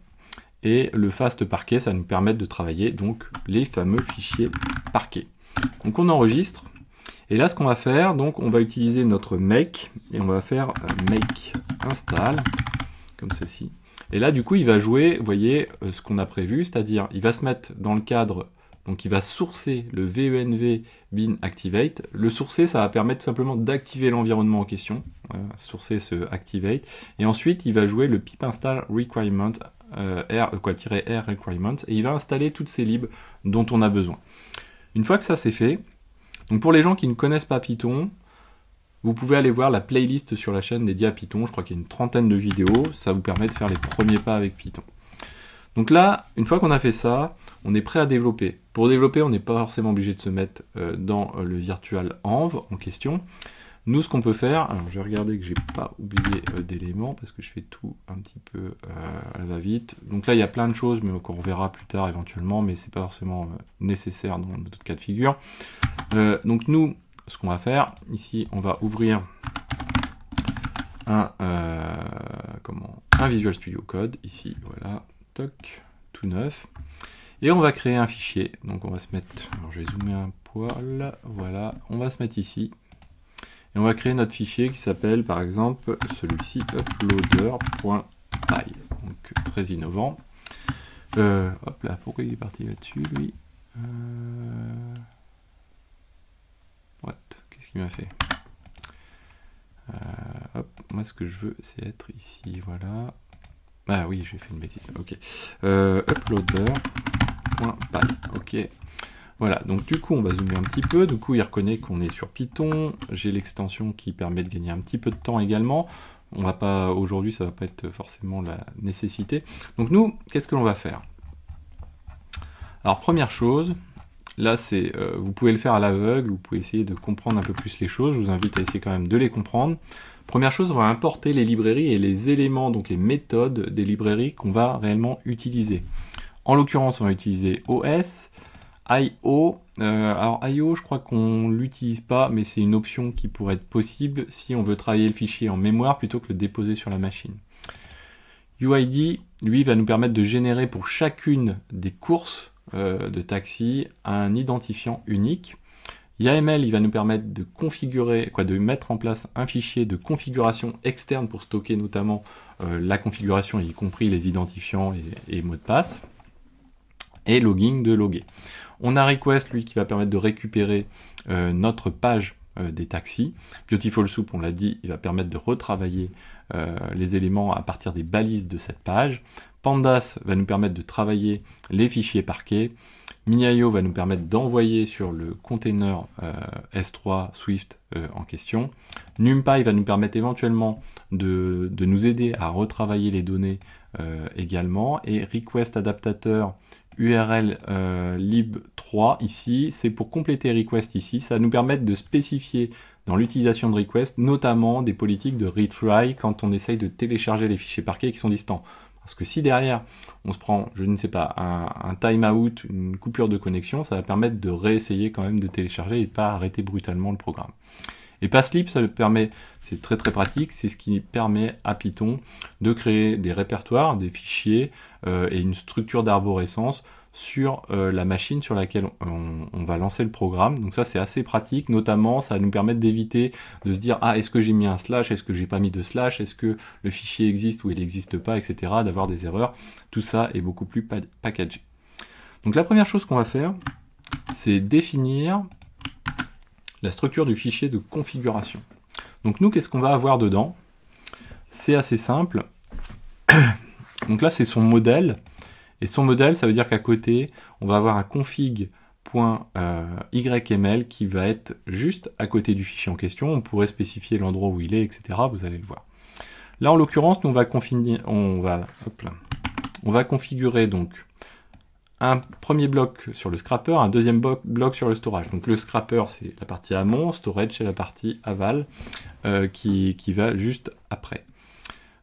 A: Et le fast parquet, ça nous permet de travailler donc les fameux fichiers parquets. Donc on enregistre. Et là, ce qu'on va faire, donc on va utiliser notre make et on va faire make install comme ceci. Et là, du coup, il va jouer, vous voyez, ce qu'on a prévu, c'est-à-dire il va se mettre dans le cadre, donc il va sourcer le venv bin activate. Le sourcer, ça va permettre simplement d'activer l'environnement en question, sourcer ce activate. Et ensuite, il va jouer le pip install requirement, R requirement, et il va installer toutes ces libs dont on a besoin. Une fois que ça c'est fait, donc pour les gens qui ne connaissent pas Python, vous pouvez aller voir la playlist sur la chaîne dédiée à Python, je crois qu'il y a une trentaine de vidéos, ça vous permet de faire les premiers pas avec Python. Donc là, une fois qu'on a fait ça, on est prêt à développer. Pour développer, on n'est pas forcément obligé de se mettre dans le virtual env en question. Nous, ce qu'on peut faire, alors je vais regarder que j'ai pas oublié d'éléments parce que je fais tout un petit peu à la va-vite. Donc là, il y a plein de choses, mais qu'on reverra plus tard éventuellement, mais c'est pas forcément nécessaire dans d'autres cas de figure. Donc nous, ce qu'on va faire, ici, on va ouvrir un Visual Studio Code, ici, voilà, toc, tout neuf. Et on va créer un fichier. Donc on va se mettre, alors je vais zoomer un poil, voilà, on va se mettre ici. Et on va créer notre fichier qui s'appelle par exemple celui-ci uploader.py. Donc très innovant. Hop là, pourquoi il est parti là-dessus lui What? Qu'est-ce qu'il m'a fait hop, moi ce que je veux c'est être ici, voilà. Ah oui, j'ai fait une bêtise, ok. Uploader.py, ok. Voilà, donc du coup on va zoomer un petit peu, du coup il reconnaît qu'on est sur Python, j'ai l'extension qui permet de gagner un petit peu de temps également, on va pas, aujourd'hui ça va pas être forcément la nécessité. Donc nous, qu'est-ce que l'on va faire? Alors première chose, là c'est, vous pouvez le faire à l'aveugle, vous pouvez essayer de comprendre un peu plus les choses, je vous invite à essayer quand même de les comprendre. Première chose, on va importer les librairies et les éléments, donc les méthodes des librairies qu'on va réellement utiliser. En l'occurrence, on va utiliser OS, IO, alors IO je crois qu'on l'utilise pas, mais c'est une option qui pourrait être possible si on veut travailler le fichier en mémoire plutôt que le déposer sur la machine. UID, lui, va nous permettre de générer pour chacune des courses de taxi un identifiant unique. YAML, il va nous permettre de configurer, de mettre en place un fichier de configuration externe pour stocker notamment la configuration, y compris les identifiants et mots de passe. Et logging de loguer. On a request, lui, qui va permettre de récupérer notre page des taxis. Beautiful Soup, on l'a dit, il va permettre de retravailler les éléments à partir des balises de cette page. Pandas va nous permettre de travailler les fichiers parquets. Mini.io va nous permettre d'envoyer sur le container S3 Swift en question. NumPy va nous permettre éventuellement de nous aider à retravailler les données également. Et request adaptateur URL lib3 ici, c'est pour compléter request ici. Ça va nous permettre de spécifier dans l'utilisation de request, notamment des politiques de retry quand on essaye de télécharger les fichiers parquets qui sont distants. Parce que si derrière, on se prend, je ne sais pas, un timeout, une coupure de connexion, ça va permettre de réessayer quand même de télécharger et pas arrêter brutalement le programme. Et passlib, ça le permet, c'est très pratique, c'est ce qui permet à Python de créer des répertoires, des fichiers et une structure d'arborescence sur la machine sur laquelle on va lancer le programme. Donc ça, c'est assez pratique, notamment ça va nous permettre d'éviter de se dire « Ah, est-ce que j'ai mis un slash, est-ce que j'ai pas mis de slash, est-ce que le fichier existe ou il n'existe pas, etc. » d'avoir des erreurs. Tout ça est beaucoup plus packagé. Donc la première chose qu'on va faire, c'est définir la structure du fichier de configuration. Donc nous, qu'est-ce qu'on va avoir dedans? C'est assez simple. Donc là, c'est son modèle. Et son modèle, ça veut dire qu'à côté, on va avoir un config.yml qui va être juste à côté du fichier en question. On pourrait spécifier l'endroit où il est, etc. Vous allez le voir. Là, en l'occurrence, nous, on va configurer donc un premier bloc sur le scrapper, un deuxième bloc sur le storage. Donc le scrapper, c'est la partie amont, storage, c'est la partie aval qui va juste après.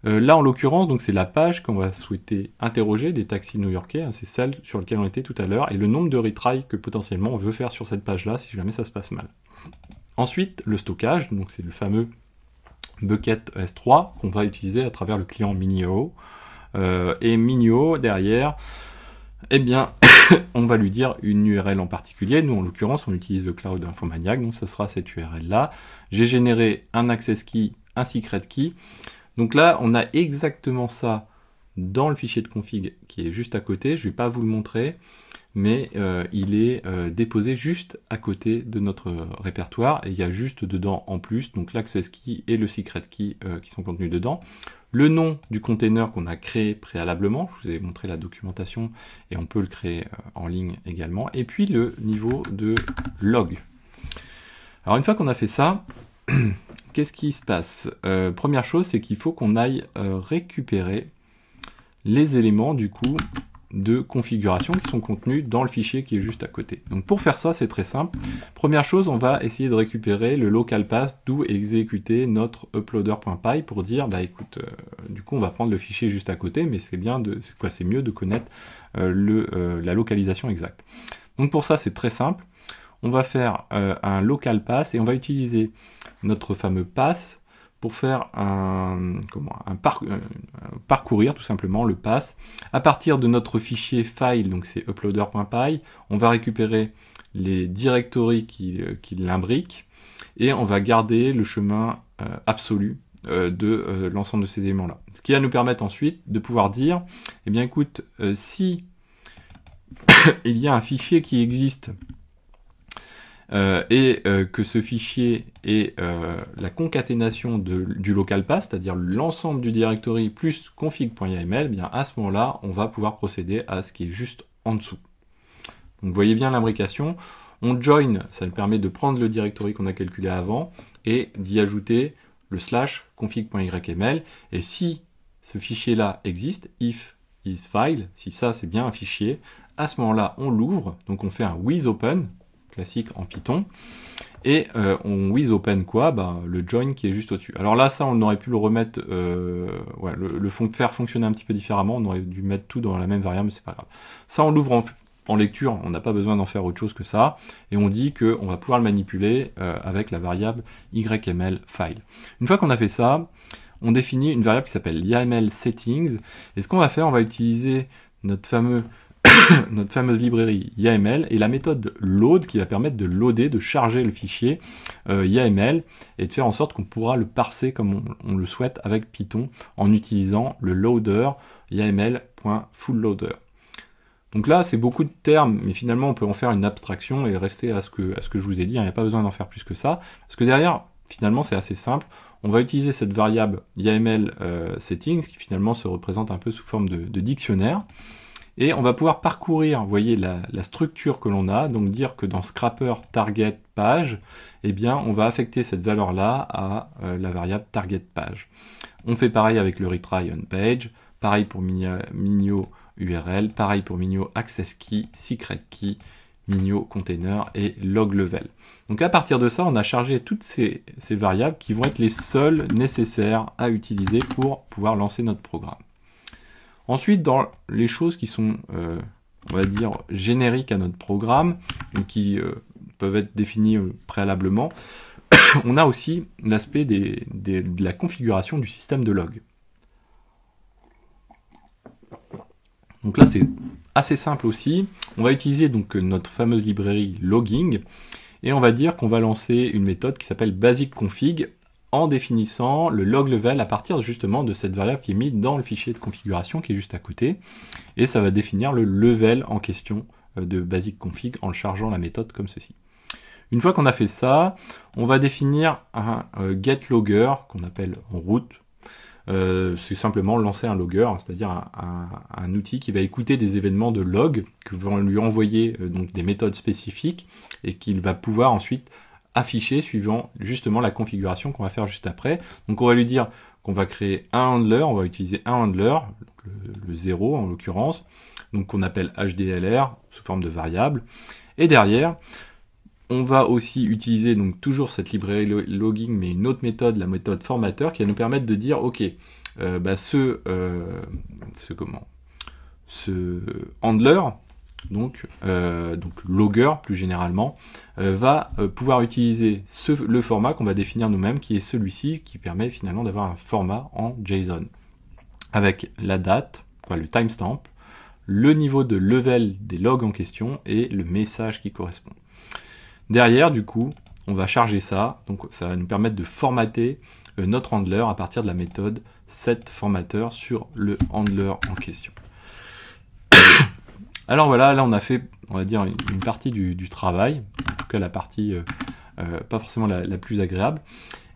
A: Là, en l'occurrence, donc c'est la page qu'on va souhaiter interroger des taxis new-yorkais, hein, c'est celle sur laquelle on était tout à l'heure, et le nombre de retries que potentiellement on veut faire sur cette page-là si jamais ça se passe mal. Ensuite, le stockage, donc c'est le fameux bucket S3 qu'on va utiliser à travers le client Mini.io. Et Mini.io, derrière, eh bien, on va lui dire une URL en particulier. Nous, en l'occurrence, on utilise le Cloud Infomaniac, donc ce sera cette URL-là. J'ai généré un access key, un secret key. Donc là, on a exactement ça dans le fichier de config qui est juste à côté. Je ne vais pas vous le montrer, mais il est déposé juste à côté de notre répertoire. Et il y a juste dedans en plus, donc l'access key et le secret key qui sont contenus dedans. Le nom du container qu'on a créé préalablement, je vous ai montré la documentation et on peut le créer en ligne également. Et puis le niveau de log. Alors une fois qu'on a fait ça, qu'est-ce qui se passe? Première chose, c'est qu'il faut qu'on aille récupérer les éléments du coup de configuration qui sont contenus dans le fichier qui est juste à côté. Donc pour faire ça, c'est très simple. Première chose, on va essayer de récupérer le local path d'où exécuter notre uploader.py pour dire, bah écoute, du coup on va prendre le fichier juste à côté, mais c'est bien c'est mieux de connaître la localisation exacte. Donc pour ça, c'est très simple. On va faire un local path et on va utiliser notre fameux path pour faire parcourir tout simplement le path. À partir de notre fichier file, donc c'est uploader.py, on va récupérer les directories qui l'imbriquent et on va garder le chemin absolu de l'ensemble de ces éléments-là. Ce qui va nous permettre ensuite de pouvoir dire, eh bien écoute, si il y a un fichier qui existe que ce fichier est la concaténation du local path, c'est-à-dire l'ensemble du directory plus config.yml, bien à ce moment-là, on va pouvoir procéder à ce qui est juste en dessous. Donc vous voyez bien l'imbrication. On join, ça nous permet de prendre le directory qu'on a calculé avant et d'y ajouter le slash config.yml. Et si ce fichier-là existe, if isFile, si ça c'est bien un fichier, à ce moment-là, on l'ouvre, donc on fait un with-open, classique en Python, et on with-open quoi? Le join qui est juste au-dessus. Alors là, ça, on aurait pu le remettre, faire fonctionner un petit peu différemment, on aurait dû mettre tout dans la même variable, mais c'est pas grave. Ça, on l'ouvre en lecture, on n'a pas besoin d'en faire autre chose que ça, et on dit qu'on va pouvoir le manipuler avec la variable yml file. Une fois qu'on a fait ça, on définit une variable qui s'appelle YAML settings, et ce qu'on va faire, on va utiliser notre fameux notre fameuse librairie YAML et la méthode load qui va permettre de loader, de charger le fichier YAML et de faire en sorte qu'on pourra le parser comme on le souhaite avec Python en utilisant le loader YAML.fullLoader. Donc là, c'est beaucoup de termes, mais finalement, on peut en faire une abstraction et rester à ce que je vous ai dit. Il n'y a pas besoin d'en faire plus que ça, parce que derrière, finalement, c'est assez simple. On va utiliser cette variable YAML settings, qui finalement se représente un peu sous forme de dictionnaire. Et on va pouvoir parcourir, vous voyez, la structure que l'on a, donc dire que dans Scrapper Target Page, eh bien, on va affecter cette valeur-là à la variable Target Page. On fait pareil avec le retry on page, pareil pour Minio URL, pareil pour Minio Access Key, Secret Key, Minio Container et Log Level. Donc à partir de ça, on a chargé toutes ces variables qui vont être les seules nécessaires à utiliser pour pouvoir lancer notre programme. Ensuite, dans les choses qui sont, on va dire, génériques à notre programme, qui peuvent être définies préalablement, on a aussi l'aspect de la configuration du système de log. Donc là, c'est assez simple aussi. On va utiliser donc notre fameuse librairie logging et on va dire qu'on va lancer une méthode qui s'appelle basic-config en définissant le log level à partir justement de cette variable qui est mise dans le fichier de configuration qui est juste à côté. Et ça va définir le level en question de basic-config en chargeant la méthode comme ceci. Une fois qu'on a fait ça, on va définir un getLogger qu'on appelle root. C'est simplement lancer un logger, c'est-à-dire un outil qui va écouter des événements de log, que vont lui envoyer donc des méthodes spécifiques, et qu'il va pouvoir ensuite afficher suivant justement la configuration qu'on va faire juste après. Donc on va lui dire qu'on va créer un handler, on va utiliser un handler, le 0 en l'occurrence, donc qu'on appelle HDLR sous forme de variable, et derrière, on va aussi utiliser donc toujours cette librairie logging, mais une autre méthode, la méthode formateur, qui va nous permettre de dire, ok, ce handler, donc logger plus généralement, va pouvoir utiliser le format qu'on va définir nous-mêmes, qui est celui-ci, qui permet finalement d'avoir un format en JSON, avec la date, le timestamp, le niveau de level des logs en question et le message qui correspond. Derrière, du coup, on va charger ça, donc ça va nous permettre de formater notre handler à partir de la méthode setFormatter sur le handler en question. Alors voilà, là on a fait, on va dire, une partie du travail, en tout cas la partie pas forcément la plus agréable.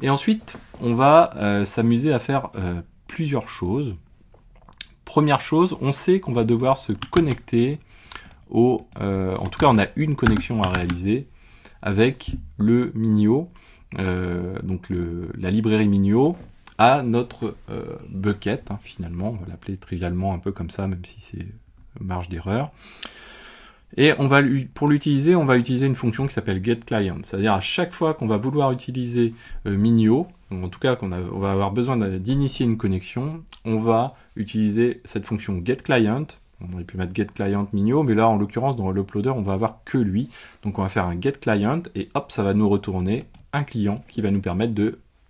A: Et ensuite, on va s'amuser à faire plusieurs choses. Première chose, on sait qu'on va devoir se connecter en tout cas on a une connexion à réaliser avec le Minio, donc la librairie Minio, à notre bucket, finalement, on va l'appeler trivialement un peu comme ça, même si c'est marge d'erreur. Et pour l'utiliser, on va utiliser une fonction qui s'appelle getClient, c'est-à-dire à chaque fois qu'on va vouloir utiliser Minio, en tout cas on va avoir besoin d'initier une connexion, on va utiliser cette fonction getClient. On aurait pu mettre getClient Minio, mais là, en l'occurrence, dans l'uploader, on va avoir que lui. Donc, on va faire un getClient, et hop, ça va nous retourner un client qui va nous permettre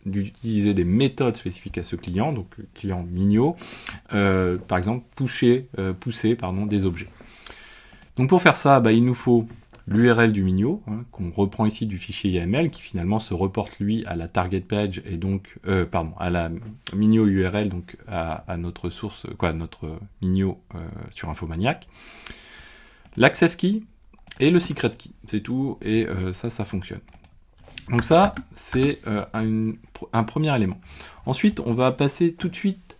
A: d'utiliser des méthodes spécifiques à ce client, donc le client Minio, par exemple, pousser des objets. Donc, pour faire ça, il nous faut l'URL du Minio, qu'on reprend ici du fichier YAML, qui finalement se reporte lui à la target page et donc à la Minio URL, donc à notre source, notre Minio sur Infomaniac, l'access key et le secret key, c'est tout, et ça fonctionne. Donc ça, c'est un premier élément. Ensuite, on va passer tout de suite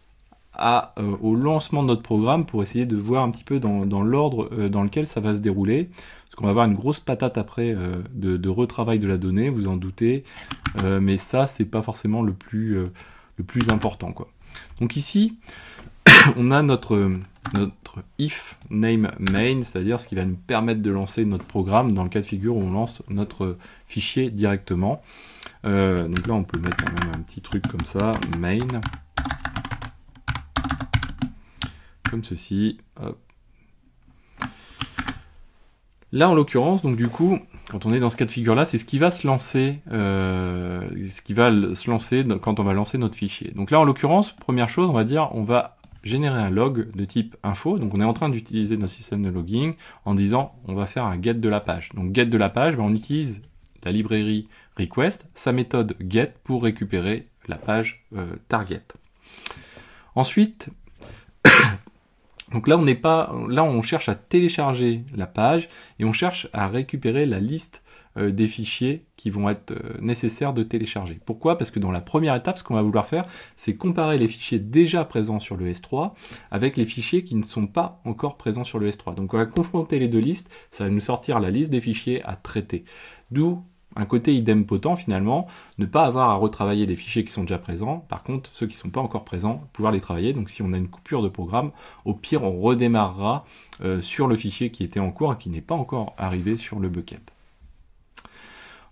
A: au lancement de notre programme pour essayer de voir un petit peu dans l'ordre dans lequel ça va se dérouler. Parce qu'on va avoir une grosse patate après de retravail de la donnée, vous en doutez, mais ça, c'est pas forcément le plus important, quoi. Donc ici, on a notre if name main, c'est-à-dire ce qui va nous permettre de lancer notre programme dans le cas de figure où on lance notre fichier directement. Donc là, on peut mettre quand même un petit truc comme ça, main, comme ceci, hop. Là, en l'occurrence, donc du coup, quand on est dans ce cas de figure-là, c'est ce qui va se lancer, quand on va lancer notre fichier. Donc là, en l'occurrence, première chose, on va dire, on va générer un log de type info. Donc on est en train d'utiliser notre système de logging en disant on va faire un get de la page. Donc get de la page, on utilise la librairie request, sa méthode get pour récupérer la page target. Ensuite, donc là on cherche à télécharger la page et on cherche à récupérer la liste des fichiers qui vont être nécessaires de télécharger. Pourquoi? Parce que dans la première étape, ce qu'on va vouloir faire, c'est comparer les fichiers déjà présents sur le S3 avec les fichiers qui ne sont pas encore présents sur le S3. Donc on va confronter les deux listes, ça va nous sortir la liste des fichiers à traiter. D'où un côté idempotent finalement, ne pas avoir à retravailler des fichiers qui sont déjà présents, par contre ceux qui ne sont pas encore présents, pouvoir les travailler. Donc si on a une coupure de programme, au pire on redémarrera sur le fichier qui était en cours et qui n'est pas encore arrivé sur le bucket.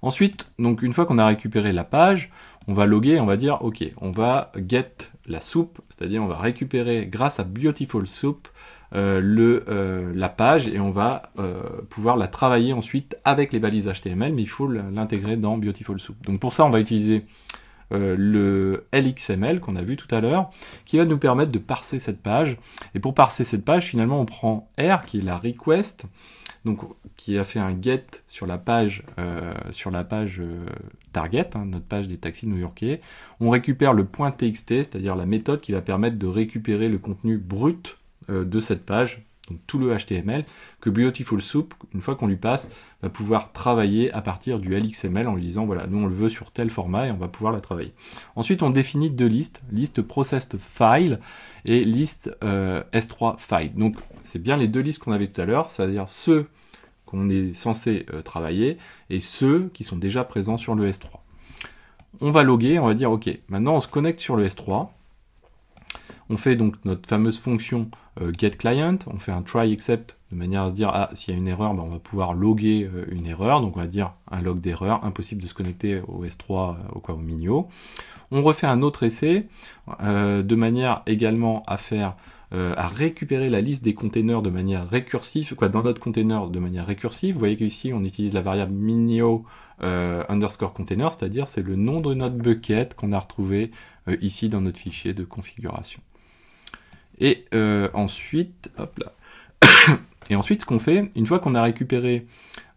A: Ensuite, donc une fois qu'on a récupéré la page, on va loguer, on va dire ok, on va get la soupe, c'est-à-dire on va récupérer grâce à Beautiful Soup la page et on va pouvoir la travailler ensuite avec les balises HTML, mais il faut l'intégrer dans Beautiful Soup. Donc pour ça, on va utiliser le LXML qu'on a vu tout à l'heure, qui va nous permettre de parser cette page. Et pour parser cette page, finalement, on prend R, qui est la request, donc qui a fait un get sur la page target, hein, notre page des taxis new-yorkais. On récupère le .txt, c'est-à-dire la méthode qui va permettre de récupérer le contenu brut de cette page, donc tout le HTML, que Beautiful Soup, une fois qu'on lui passe, va pouvoir travailler à partir du LXML en lui disant voilà, nous on le veut sur tel format et on va pouvoir la travailler. Ensuite on définit deux listes, liste processed file et liste S3 file. Donc c'est bien les deux listes qu'on avait tout à l'heure, c'est-à-dire ceux qu'on est censé travailler et ceux qui sont déjà présents sur le S3. On va loguer, on va dire ok, maintenant on se connecte sur le S3. On fait donc notre fameuse fonction getClient, on fait un try except de manière à se dire ah s'il y a une erreur, ben, on va pouvoir loguer une erreur, donc on va dire un log d'erreur, impossible de se connecter au S3 au Minio. On refait un autre essai de manière également à récupérer la liste des containers de manière récursive, dans notre container de manière récursive. Vous voyez qu'ici on utilise la variable minio underscore container, c'est-à-dire c'est le nom de notre bucket qu'on a retrouvé ici dans notre fichier de configuration. Et ensuite, hop là. Et ensuite, ce qu'on fait, une fois qu'on a récupéré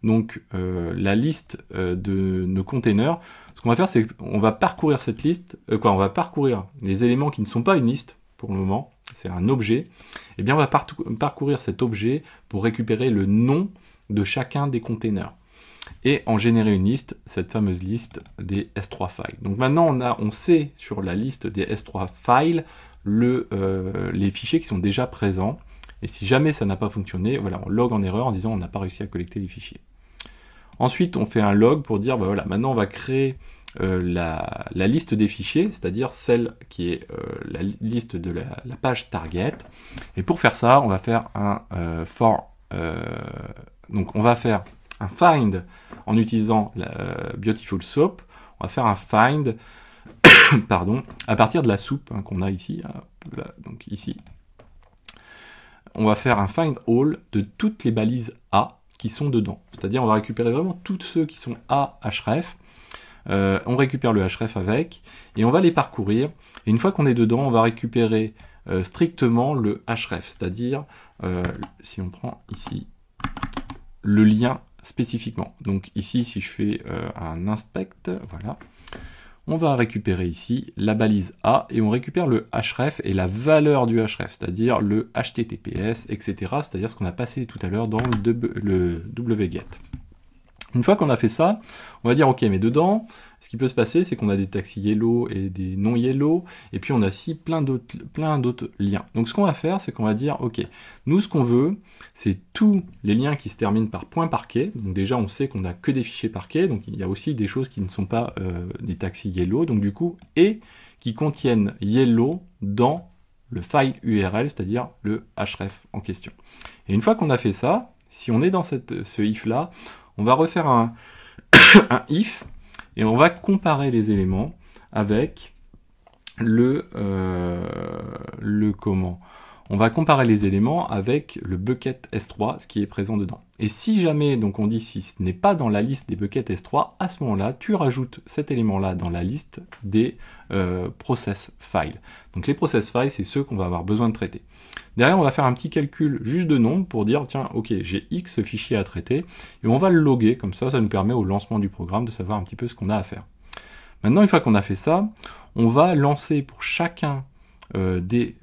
A: donc la liste de nos containers, ce qu'on va faire, c'est qu'on va parcourir cette liste, on va parcourir les éléments qui ne sont pas une liste pour le moment, c'est un objet. Et bien, on va parcourir cet objet pour récupérer le nom de chacun des containers et en générer une liste, cette fameuse liste des S3 files. Donc maintenant, on sait sur la liste des S3 files les fichiers qui sont déjà présents. Et si jamais ça n'a pas fonctionné, voilà, on log en erreur en disant on n'a pas réussi à collecter les fichiers. Ensuite, on fait un log pour dire, bah voilà, maintenant on va créer la liste des fichiers, c'est-à-dire celle qui est la liste de la page target. Et pour faire ça, on va faire un donc on va faire un find en utilisant Beautiful Soup. On va faire un find pardon, à partir de la soupe hein, qu'on a ici. Là, donc ici. On va faire un find all de toutes les balises A qui sont dedans. C'est-à-dire on va récupérer vraiment tous ceux qui sont A href. On récupère le href avec et on va les parcourir. Et une fois qu'on est dedans, on va récupérer strictement le href. C'est-à-dire, si on prend ici le lien spécifiquement. Donc ici, si je fais un inspect, voilà. On va récupérer ici la balise A et on récupère le href et la valeur du href, c'est-à-dire le HTTPS, etc. C'est-à-dire ce qu'on a passé tout à l'heure dans le wget. Une fois qu'on a fait ça, on va dire ok, mais dedans, ce qui peut se passer, c'est qu'on a des taxis yellow et des non yellow, et puis on a aussi plein d'autres liens. Donc ce qu'on va faire, c'est qu'on va dire ok, nous ce qu'on veut, c'est tous les liens qui se terminent par .parquet. Donc déjà, on sait qu'on n'a que des fichiers parquet, donc il y a aussi des choses qui ne sont pas des taxis yellow, donc du coup, et qui contiennent yellow dans le file URL, c'est-à-dire le href en question. Et une fois qu'on a fait ça, si on est dans ce if là, on va refaire un if et on va comparer les éléments avec on va comparer les éléments avec le bucket S3, ce qui est présent dedans. Et si jamais, donc on dit si ce n'est pas dans la liste des buckets S3, à ce moment-là, tu rajoutes cet élément-là dans la liste des process files. Donc les process files, c'est ceux qu'on va avoir besoin de traiter. Derrière, on va faire un petit calcul juste de nombre pour dire, tiens, ok, j'ai X fichiers à traiter, et on va le loguer, comme ça nous permet au lancement du programme de savoir un petit peu ce qu'on a à faire. Maintenant, une fois qu'on a fait ça, on va lancer pour chacun des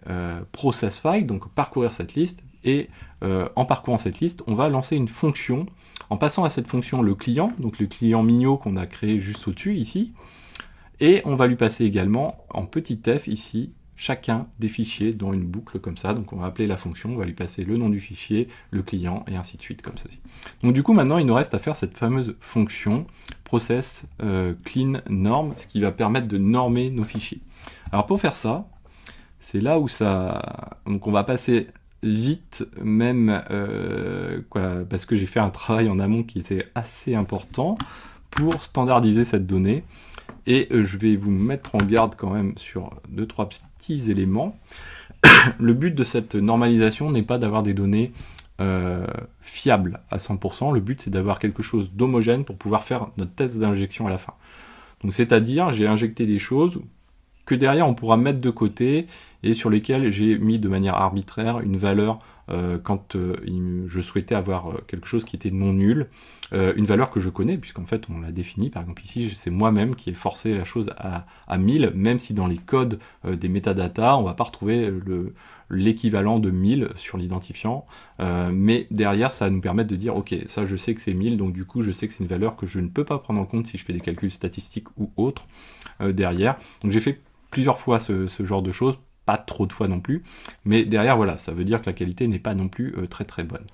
A: process files, donc parcourir cette liste, et en parcourant cette liste, on va lancer une fonction, en passant à cette fonction le client, donc le client Mignot qu'on a créé juste au-dessus, ici, et on va lui passer également, en petit f, ici, chacun des fichiers dans une boucle comme ça, donc on va appeler la fonction, on va lui passer le nom du fichier, le client, et ainsi de suite, comme ceci. Donc du coup, maintenant, il nous reste à faire cette fameuse fonction process clean norm, ce qui va permettre de normer nos fichiers. Alors pour faire ça, c'est là où ça... Donc on va passer vite, même, parce que j'ai fait un travail en amont qui était assez important pour standardiser cette donnée. Et je vais vous mettre en garde quand même sur 2-3 petits éléments. Le but de cette normalisation n'est pas d'avoir des données fiables à 100%. Le but, c'est d'avoir quelque chose d'homogène pour pouvoir faire notre test d'injection à la fin. Donc c'est-à-dire, j'ai injecté des choses que derrière on pourra mettre de côté et sur lesquelles j'ai mis de manière arbitraire une valeur quand je souhaitais avoir quelque chose qui était non nul, une valeur que je connais puisqu'en fait on l'a définie, par exemple ici c'est moi-même qui ai forcé la chose à 1000, même si dans les codes des métadatas on va pas retrouver l'équivalent de 1000 sur l'identifiant, mais derrière ça va nous permettre de dire ok, ça je sais que c'est 1000, donc du coup je sais que c'est une valeur que je ne peux pas prendre en compte si je fais des calculs statistiques ou autres derrière. Donc j'ai fait plusieurs fois ce genre de choses, pas trop de fois non plus, mais derrière voilà, ça veut dire que la qualité n'est pas non plus très très bonne.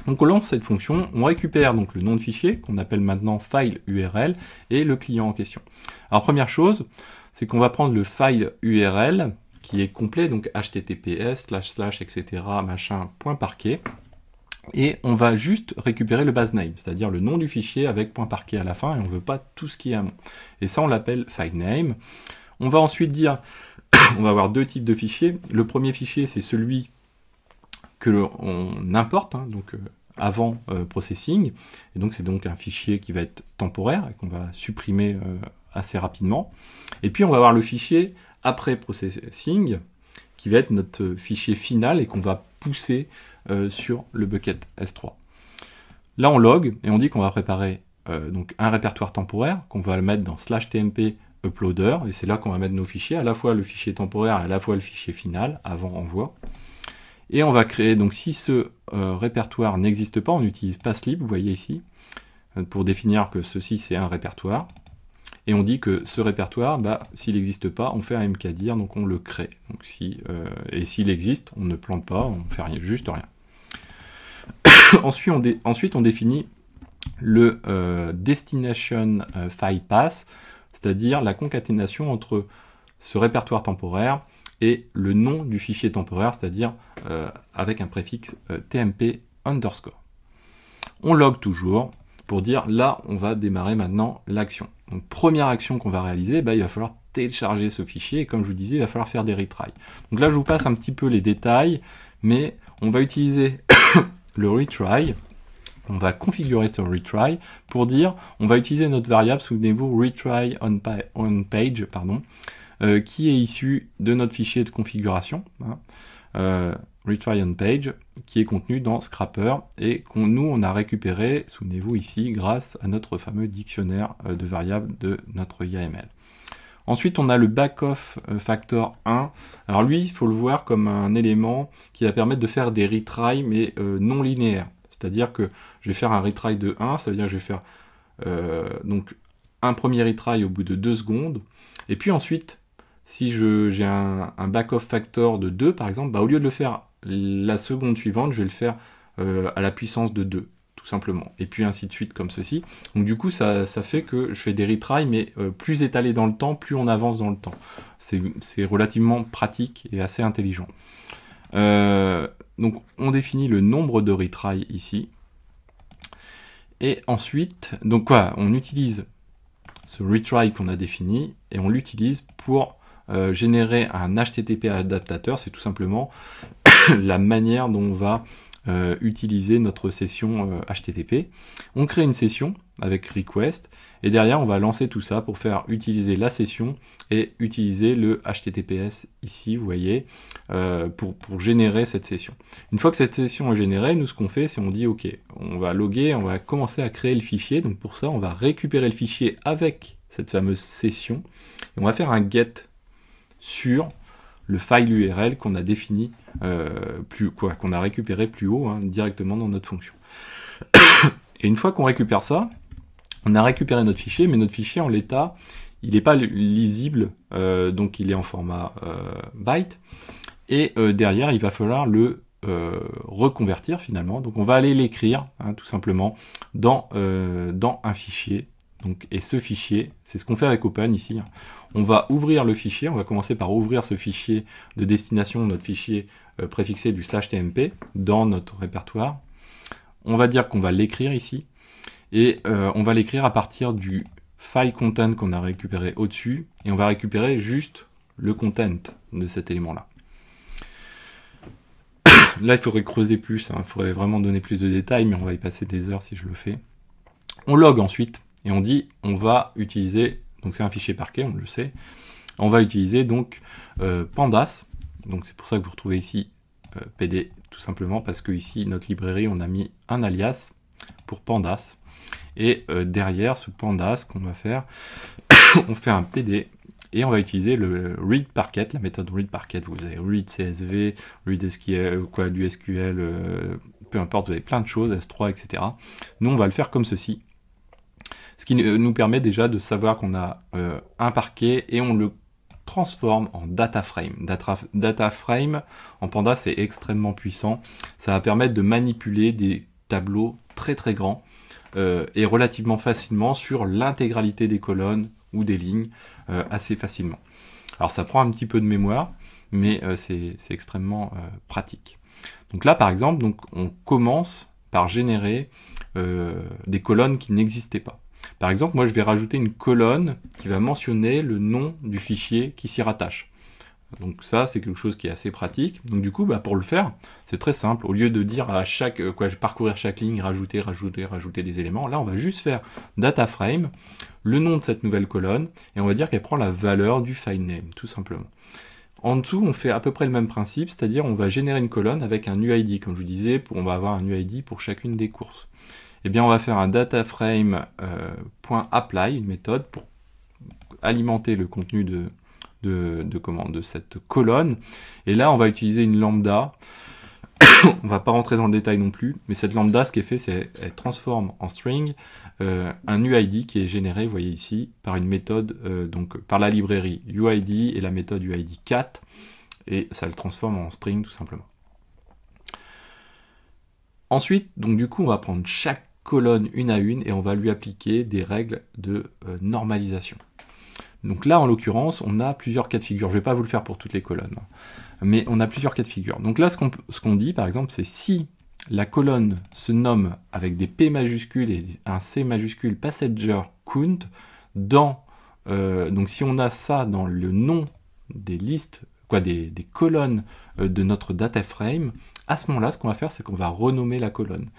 A: Donc on lance cette fonction, on récupère donc le nom de fichier, qu'on appelle maintenant file URL, et le client en question. Alors première chose, c'est qu'on va prendre le file URL, qui est complet, donc https, // etc. machin, .parquet, et on va juste récupérer le base name, c'est-à-dire le nom du fichier avec .parquet à la fin, et on ne veut pas tout ce qui est amont. Et ça on l'appelle file name. On va ensuite dire, on va avoir deux types de fichiers. Le premier fichier, c'est celui que on importe, hein, donc avant processing, et donc c'est donc un fichier qui va être temporaire et qu'on va supprimer assez rapidement. Et puis on va avoir le fichier après processing, qui va être notre fichier final et qu'on va pousser sur le bucket S3. Là on log et on dit qu'on va préparer donc un répertoire temporaire qu'on va le mettre dans /tmp uploader, et c'est là qu'on va mettre nos fichiers, à la fois le fichier temporaire et à la fois le fichier final, avant envoi. Et on va créer, donc si ce répertoire n'existe pas, on utilise passlib, vous voyez ici, pour définir que ceci c'est un répertoire. Et on dit que ce répertoire, s'il n'existe pas, on fait un mkdir, donc on le crée. Donc et s'il existe, on ne plante pas, on ne fait rien, juste rien. Ensuite, on définit le destination file path, c'est-à-dire la concaténation entre ce répertoire temporaire et le nom du fichier temporaire, c'est-à-dire avec un préfixe tmp underscore. On log toujours pour dire là, on va démarrer maintenant l'action. Donc première action qu'on va réaliser, il va falloir télécharger ce fichier, et comme je vous disais, il va falloir faire des retries. Donc là, je vous passe un petit peu les détails, mais on va utiliser le retry. On va configurer ce retry pour dire, on va utiliser notre variable, souvenez-vous, retry on page, qui est issu de notre fichier de configuration, retry on page, qui est contenu dans Scrapper, et nous on a récupéré, souvenez-vous ici, grâce à notre fameux dictionnaire de variables de notre YAML. Ensuite, on a le backoff factor 1. Alors lui, il faut le voir comme un élément qui va permettre de faire des retries, mais non linéaires. C'est-à-dire que je vais faire un retry de 1, ça veut dire que je vais faire donc un premier retry au bout de 2 secondes, et puis ensuite, si j'ai un backoff factor de 2, par exemple, au lieu de le faire la seconde suivante, je vais le faire à la puissance de 2, tout simplement. Et puis ainsi de suite, comme ceci. Donc du coup, ça fait que je fais des retries, mais plus étalés dans le temps, plus on avance dans le temps. C'est relativement pratique et assez intelligent. Donc on définit le nombre de retries ici. Et ensuite, donc on utilise ce retry qu'on a défini, et on l'utilise pour générer un HTTP adaptateur, c'est tout simplement la manière dont on va utiliser notre session HTTP. On crée une session avec request, et derrière on va lancer tout ça pour faire utiliser la session et utiliser le HTTPS ici, vous voyez, pour générer cette session. Une fois que cette session est générée, nous ce qu'on fait, c'est on dit ok, on va loguer, on va commencer à créer le fichier, donc pour ça on va récupérer le fichier avec cette fameuse session, et on va faire un get sur le file URL qu'on a défini, qu'on a récupéré plus haut, hein, directement dans notre fonction. Et une fois qu'on récupère ça, on a récupéré notre fichier, mais notre fichier en l'état, il n'est pas lisible, donc il est en format byte, et derrière, il va falloir le reconvertir finalement. Donc on va aller l'écrire, hein, tout simplement, dans un fichier. Donc, et ce fichier, c'est ce qu'on fait avec Open ici. Hein. On va ouvrir le fichier, on va commencer par ouvrir ce fichier de destination, notre fichier préfixé du /tmp dans notre répertoire. On va dire qu'on va l'écrire ici, et on va l'écrire à partir du file content qu'on a récupéré au-dessus, et on va récupérer juste le content de cet élément-là. Là, il faudrait creuser plus, hein, il faudrait vraiment donner plus de détails, mais on va y passer des heures si je le fais. On log ensuite, et on dit, on va utiliser, donc c'est un fichier parquet, on le sait, on va utiliser donc pandas, donc c'est pour ça que vous retrouvez ici PD, tout simplement parce que ici, notre librairie, on a mis un alias pour pandas, et derrière ce pandas qu'on va faire, on fait un PD, et on va utiliser le read parquet, la méthode read parquet, vous avez read CSV, read SQL, quoi, du SQL, peu importe, vous avez plein de choses, S3, etc. Nous, on va le faire comme ceci, ce qui nous permet déjà de savoir qu'on a un parquet, et on le transforme en data frame. Data frame en Pandas, c'est extrêmement puissant. Ça va permettre de manipuler des tableaux très très grands et relativement facilement sur l'intégralité des colonnes ou des lignes assez facilement. Alors ça prend un petit peu de mémoire, mais c'est extrêmement pratique. Donc là par exemple, donc, on commence par générer des colonnes qui n'existaient pas. Par exemple, moi je vais rajouter une colonne qui va mentionner le nom du fichier qui s'y rattache. Donc ça, c'est quelque chose qui est assez pratique. Donc du coup, pour le faire, c'est très simple. Au lieu de dire à parcourir chaque ligne, rajouter des éléments, là on va juste faire data frame, le nom de cette nouvelle colonne, et on va dire qu'elle prend la valeur du file name, tout simplement. En dessous, on fait à peu près le même principe, c'est-à-dire on va générer une colonne avec un UID. Comme je vous disais, on va avoir un UID pour chacune des courses. Eh bien, on va faire un dataframe.apply, une méthode pour alimenter le contenu de cette colonne. Et là, on va utiliser une lambda. On va pas rentrer dans le détail non plus, mais cette lambda, ce qu'elle fait, c'est qu'elle transforme en string un UID qui est généré, vous voyez ici, par une méthode, donc par la librairie UID et la méthode UID4, et ça le transforme en string tout simplement. Ensuite, donc du coup, on va prendre chaque colonne une à une et on va lui appliquer des règles de normalisation. Donc là, en l'occurrence, on a plusieurs cas de figure. Je ne vais pas vous le faire pour toutes les colonnes, mais on a plusieurs cas de figure. Donc là, ce qu'on dit, par exemple, c'est si la colonne se nomme avec des P majuscules et un C majuscule passenger count, donc si on a ça dans le nom des listes, des colonnes de notre data frame, à ce moment-là, ce qu'on va faire, c'est qu'on va renommer la colonne.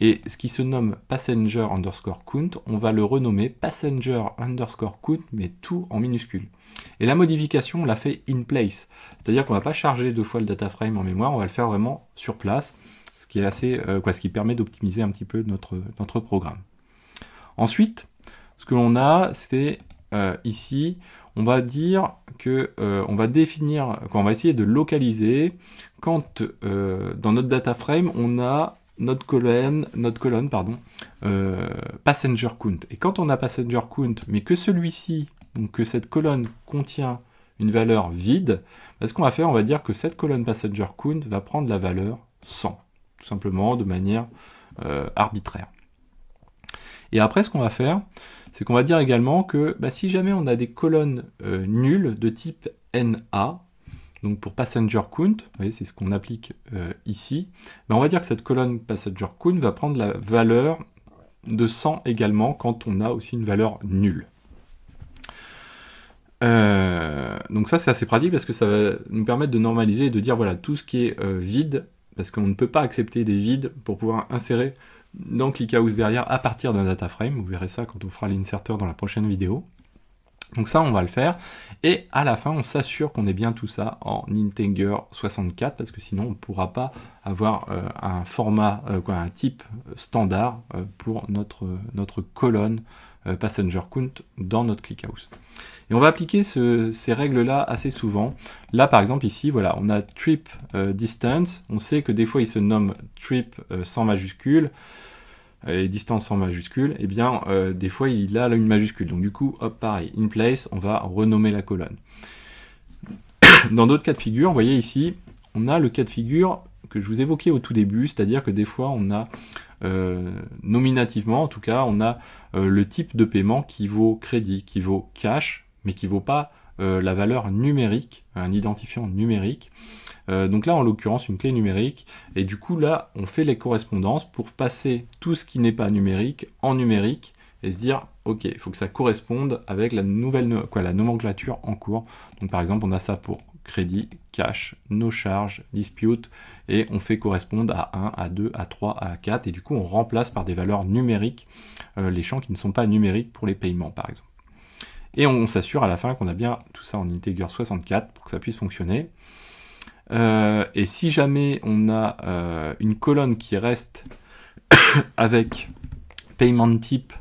A: Et ce qui se nomme passenger underscore count, on va le renommer passenger underscore count, mais tout en minuscule. Et la modification, on l'a fait in place. C'est-à-dire qu'on ne va pas charger deux fois le data frame en mémoire, on va le faire vraiment sur place, ce qui est assez, ce qui permet d'optimiser un petit peu notre programme. Ensuite, ce que l'on a, c'est ici, on va dire que on va définir, on va essayer de localiser quand dans notre data frame on a notre colonne passenger count. Et quand on a passenger count, mais que celui-ci, donc que cette colonne contient une valeur vide, ce qu'on va faire, on va dire que cette colonne passenger count va prendre la valeur 100, tout simplement de manière arbitraire. Et après, ce qu'on va faire, c'est qu'on va dire également que si jamais on a des colonnes nulles de type NA, donc pour passenger count, vous voyez, c'est ce qu'on applique ici, on va dire que cette colonne passenger count va prendre la valeur de 100 également quand on a aussi une valeur nulle. Donc ça c'est assez pratique parce que ça va nous permettre de normaliser et de dire voilà tout ce qui est vide, parce qu'on ne peut pas accepter des vides pour pouvoir insérer dans ClickHouse derrière à partir d'un data frame. Vous verrez ça quand on fera l'inserteur dans la prochaine vidéo. Donc ça on va le faire, et à la fin on s'assure qu'on ait bien tout ça en integer 64, parce que sinon on ne pourra pas avoir un format, un type standard pour notre colonne passenger count dans notre ClickHouse. Et on va appliquer ces règles-là assez souvent. Là, par exemple, ici, voilà, on a trip distance. On sait que des fois, il se nomme trip sans majuscule et distance sans majuscule. Et bien, des fois, il a une majuscule. Donc, du coup, hop, pareil, in place, on va renommer la colonne. Dans d'autres cas de figure, vous voyez ici, on a le cas de figure que je vous évoquais au tout début, c'est-à-dire que des fois, on a nominativement, en tout cas, on a le type de paiement qui vaut crédit, qui vaut cash, mais qui ne vaut pas la valeur numérique, un identifiant numérique. Donc là, en l'occurrence, une clé numérique. Et du coup, là, on fait les correspondances pour passer tout ce qui n'est pas numérique en numérique et se dire, ok, il faut que ça corresponde avec la la nomenclature en cours. Donc par exemple, on a ça pour crédit, cash, no charge, dispute, et on fait correspondre à 1, à 2, à 3, à 4, et du coup, on remplace par des valeurs numériques les champs qui ne sont pas numériques pour les paiements, par exemple. Et on s'assure à la fin qu'on a bien tout ça en integer 64 pour que ça puisse fonctionner. Et si jamais on a une colonne qui reste avec payment type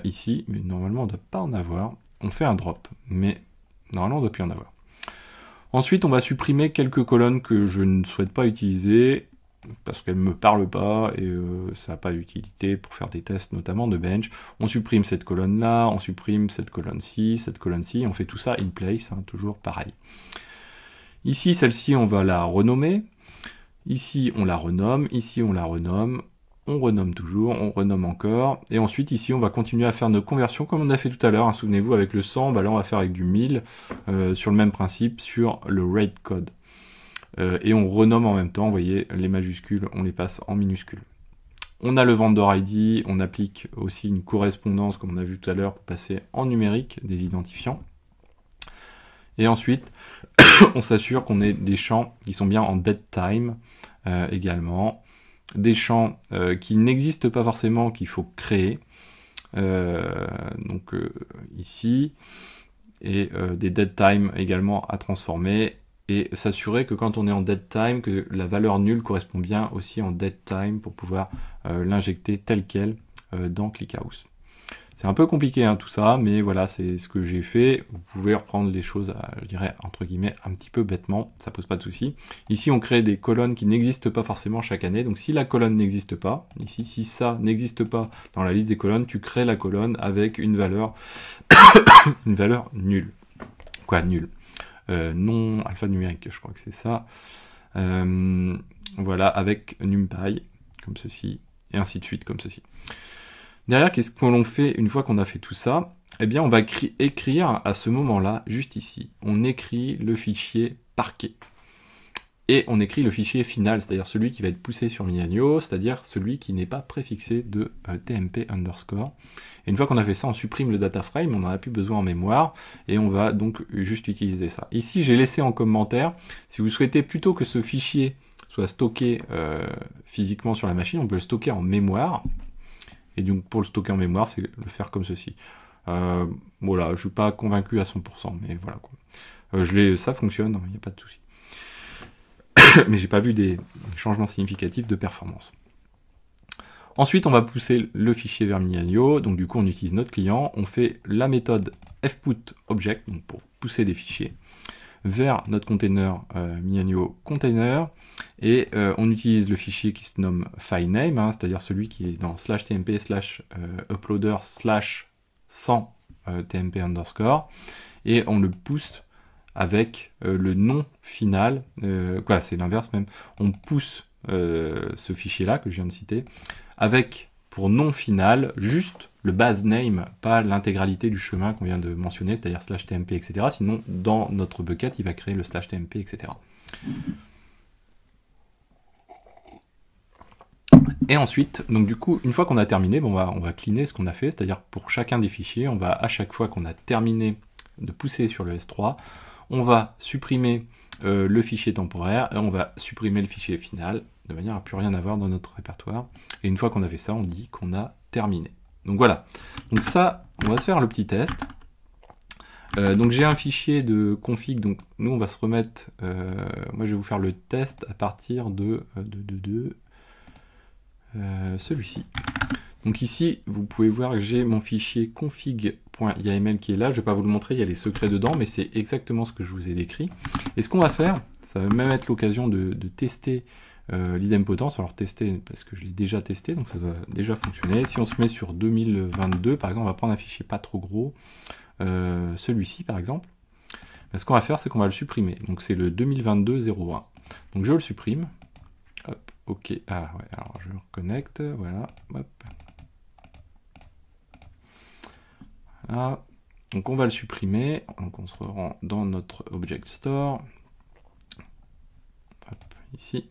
A: ici, mais normalement on ne doit pas en avoir, on fait un drop, mais normalement on ne doit plus en avoir. Ensuite on va supprimer quelques colonnes que je ne souhaite pas utiliser, parce qu'elles ne me parlent pas et ça n'a pas d'utilité pour faire des tests notamment de bench. On supprime cette colonne là, on supprime cette colonne-ci, on fait tout ça in place, hein, toujours pareil. Ici, celle-ci, on va la renommer. Ici, on la renomme. Ici, on la renomme. On renomme toujours, on renomme encore. Et ensuite, ici, on va continuer à faire nos conversions comme on a fait tout à l'heure. Hein, souvenez-vous, avec le 100, bah là, on va faire avec du 1000 sur le même principe, sur le rate code. Et on renomme en même temps, vous voyez, les majuscules, on les passe en minuscules. On a le vendor ID, on applique aussi une correspondance, comme on a vu tout à l'heure, pour passer en numérique des identifiants. Et ensuite, on s'assure qu'on ait des champs qui sont bien en dead time également. Des champs qui n'existent pas forcément, qu'il faut créer. Ici. Et des dead time également à transformer. Et s'assurer que quand on est en dead time, que la valeur nulle correspond bien aussi en dead time pour pouvoir l'injecter tel quel dans ClickHouse. C'est un peu compliqué hein, tout ça, mais voilà, c'est ce que j'ai fait. Vous pouvez reprendre les choses, je dirais, entre guillemets, un petit peu bêtement, ça pose pas de souci. Ici, on crée des colonnes qui n'existent pas forcément chaque année. Donc si la colonne n'existe pas, ici, si ça n'existe pas dans la liste des colonnes, tu crées la colonne avec une valeur, une valeur nulle. Quoi, nulle non alphanumérique, je crois que c'est ça. Voilà, avec NumPy, comme ceci, et ainsi de suite, comme ceci. Derrière, qu'est-ce que l'on fait une fois qu'on a fait tout ça? Eh bien, on va écrire à ce moment-là, juste ici, on écrit le fichier parquet. Et on écrit le fichier final, c'est-à-dire celui qui va être poussé sur Millenio, c'est-à-dire celui qui n'est pas préfixé de tmp underscore. Et une fois qu'on a fait ça, on supprime le data frame, on n'en a plus besoin en mémoire, et on va donc juste utiliser ça. Ici, j'ai laissé en commentaire, si vous souhaitez plutôt que ce fichier soit stocké physiquement sur la machine, on peut le stocker en mémoire. Et donc pour le stocker en mémoire, c'est le faire comme ceci. Voilà, je ne suis pas convaincu à 100%, mais voilà. Quoi. Ça fonctionne, il n'y a pas de souci. Mais j'ai pas vu des changements significatifs de performance. Ensuite, on va pousser le fichier vers Millenio. Donc du coup, on utilise notre client. On fait la méthode fput_object, donc pour pousser des fichiers, vers notre container Millenio container. Et on utilise le fichier qui se nomme filename, hein, c'est-à-dire celui qui est dans /tmp/uploader/ sans tmp underscore. Et on le pousse avec le nom final, c'est l'inverse même, on pousse ce fichier-là que je viens de citer, avec pour nom final juste le base name, pas l'intégralité du chemin qu'on vient de mentionner, c'est-à-dire /tmp, etc. Sinon, dans notre bucket, il va créer le /tmp, etc. Et ensuite, donc du coup, une fois qu'on a terminé, on va cleaner ce qu'on a fait, c'est-à-dire pour chacun des fichiers, on va à chaque fois qu'on a terminé de pousser sur le S3, on va supprimer le fichier temporaire et on va supprimer le fichier final de manière à plus rien avoir dans notre répertoire. Et une fois qu'on a fait ça, on dit qu'on a terminé. Donc voilà. Donc ça, on va se faire le petit test. Donc j'ai un fichier de config, donc nous on va se remettre, moi je vais vous faire le test à partir de celui-ci. Donc ici vous pouvez voir que j'ai mon fichier config.yml qui est là, je ne vais pas vous le montrer, il y a les secrets dedans, mais c'est exactement ce que je vous ai décrit. Et ce qu'on va faire, ça va même être l'occasion de tester l'idempotence, alors tester parce que je l'ai déjà testé, donc ça doit déjà fonctionner. Si on se met sur 2022, par exemple, on va prendre un fichier pas trop gros, celui-ci par exemple, ce qu'on va faire c'est qu'on va le supprimer, donc c'est le 2022-01, donc je le supprime, hop, ok, ah ouais, alors je me reconnecte, voilà, hop, voilà. Donc on va le supprimer, donc on se rend dans notre Object Store, hop, ici,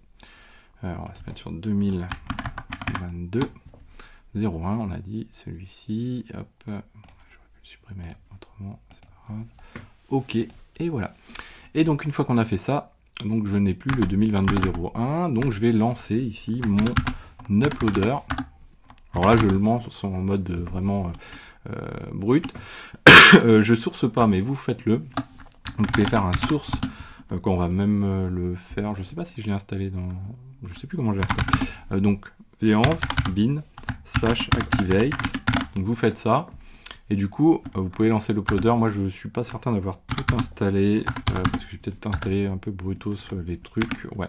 A: on va se mettre sur 2022-01, on a dit celui-ci, hop, j'aurais pu le supprimer autrement, c'est pas grave, ok, et voilà. Et donc une fois qu'on a fait ça, donc je n'ai plus le 2022-01, donc je vais lancer ici mon uploader. Alors là je le lance en mode vraiment brut, je source pas, mais vous faites-le. Vous pouvez faire un source, quand on va même le faire, je sais pas si je l'ai installé dans, je sais plus comment je l'ai installé, donc venv bin /activate, donc vous faites ça, et du coup vous pouvez lancer l'uploader. Moi je suis pas certain d'avoir tout installé, parce que j'ai peut-être installé un peu brutos les trucs, ouais,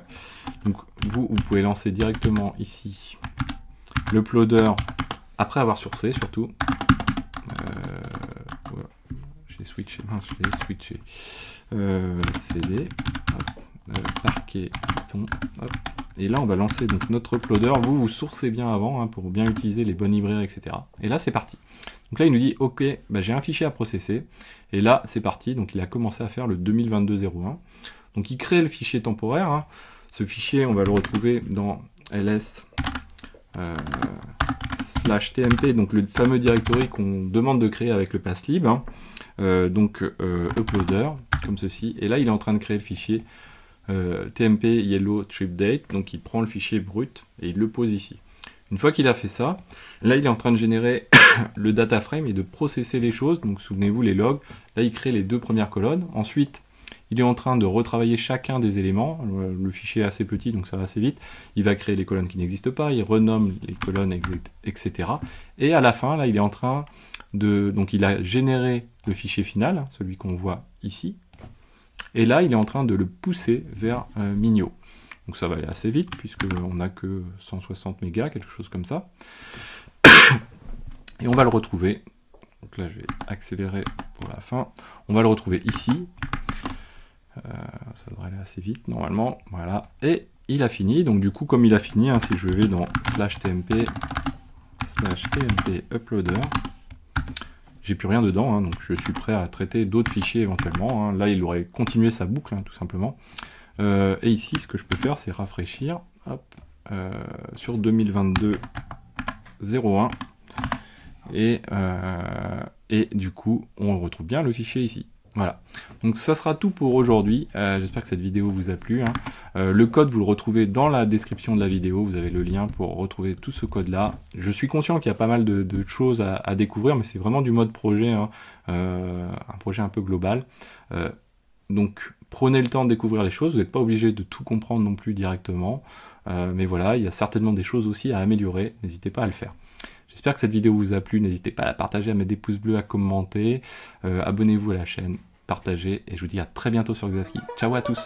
A: donc vous pouvez lancer directement ici l'uploader après avoir sourcé surtout. Voilà. J'ai switché, CD, parquet Python, hop. Et là on va lancer donc notre uploader. Vous sourcez bien avant, hein, pour bien utiliser les bonnes librairies, etc. Et là c'est parti. Donc là il nous dit ok, bah, j'ai un fichier à processer, et là c'est parti. Donc il a commencé à faire le 2022-01. Donc il crée le fichier temporaire, hein. Ce fichier on va le retrouver dans ls /tmp, donc le fameux directory qu'on demande de créer avec le passlib, hein. Donc uploader comme ceci, et là il est en train de créer le fichier tmp yellow trip date, donc il prend le fichier brut et il le pose ici. Une fois qu'il a fait ça, là il est en train de générer le data frame et de processer les choses. Donc souvenez-vous les logs, là il crée les deux premières colonnes, ensuite il est en train de retravailler chacun des éléments. Le fichier est assez petit donc ça va assez vite, il va créer les colonnes qui n'existent pas, il renomme les colonnes, etc. Et à la fin là il est en train de, donc il a généré le fichier final, celui qu'on voit ici, et là il est en train de le pousser vers Minio. Donc ça va aller assez vite puisqu'on n'a que 160 mégas, quelque chose comme ça. Et on va le retrouver, donc là je vais accélérer pour la fin, on va le retrouver ici. Ça devrait aller assez vite normalement, voilà, et il a fini. Donc du coup comme il a fini, hein, si je vais dans /tmp uploader, j'ai plus rien dedans, hein, donc je suis prêt à traiter d'autres fichiers éventuellement, hein. Là il aurait continué sa boucle, hein, tout simplement. Et ici ce que je peux faire c'est rafraîchir, hop, sur 2022-01, et du coup on retrouve bien le fichier ici. Voilà, donc ça sera tout pour aujourd'hui. J'espère que cette vidéo vous a plu, hein. Le code vous le retrouvez dans la description de la vidéo, vous avez le lien pour retrouver tout ce code là. Je suis conscient qu'il y a pas mal de choses à découvrir, mais c'est vraiment du mode projet, hein, un projet un peu global. Donc prenez le temps de découvrir les choses, vous n'êtes pas obligé de tout comprendre non plus directement, mais voilà, il y a certainement des choses aussi à améliorer, n'hésitez pas à le faire. J'espère que cette vidéo vous a plu, n'hésitez pas à la partager, à mettre des pouces bleus, à commenter, abonnez-vous à la chaîne, partagez, et je vous dis à très bientôt sur Xavki. Ciao à tous.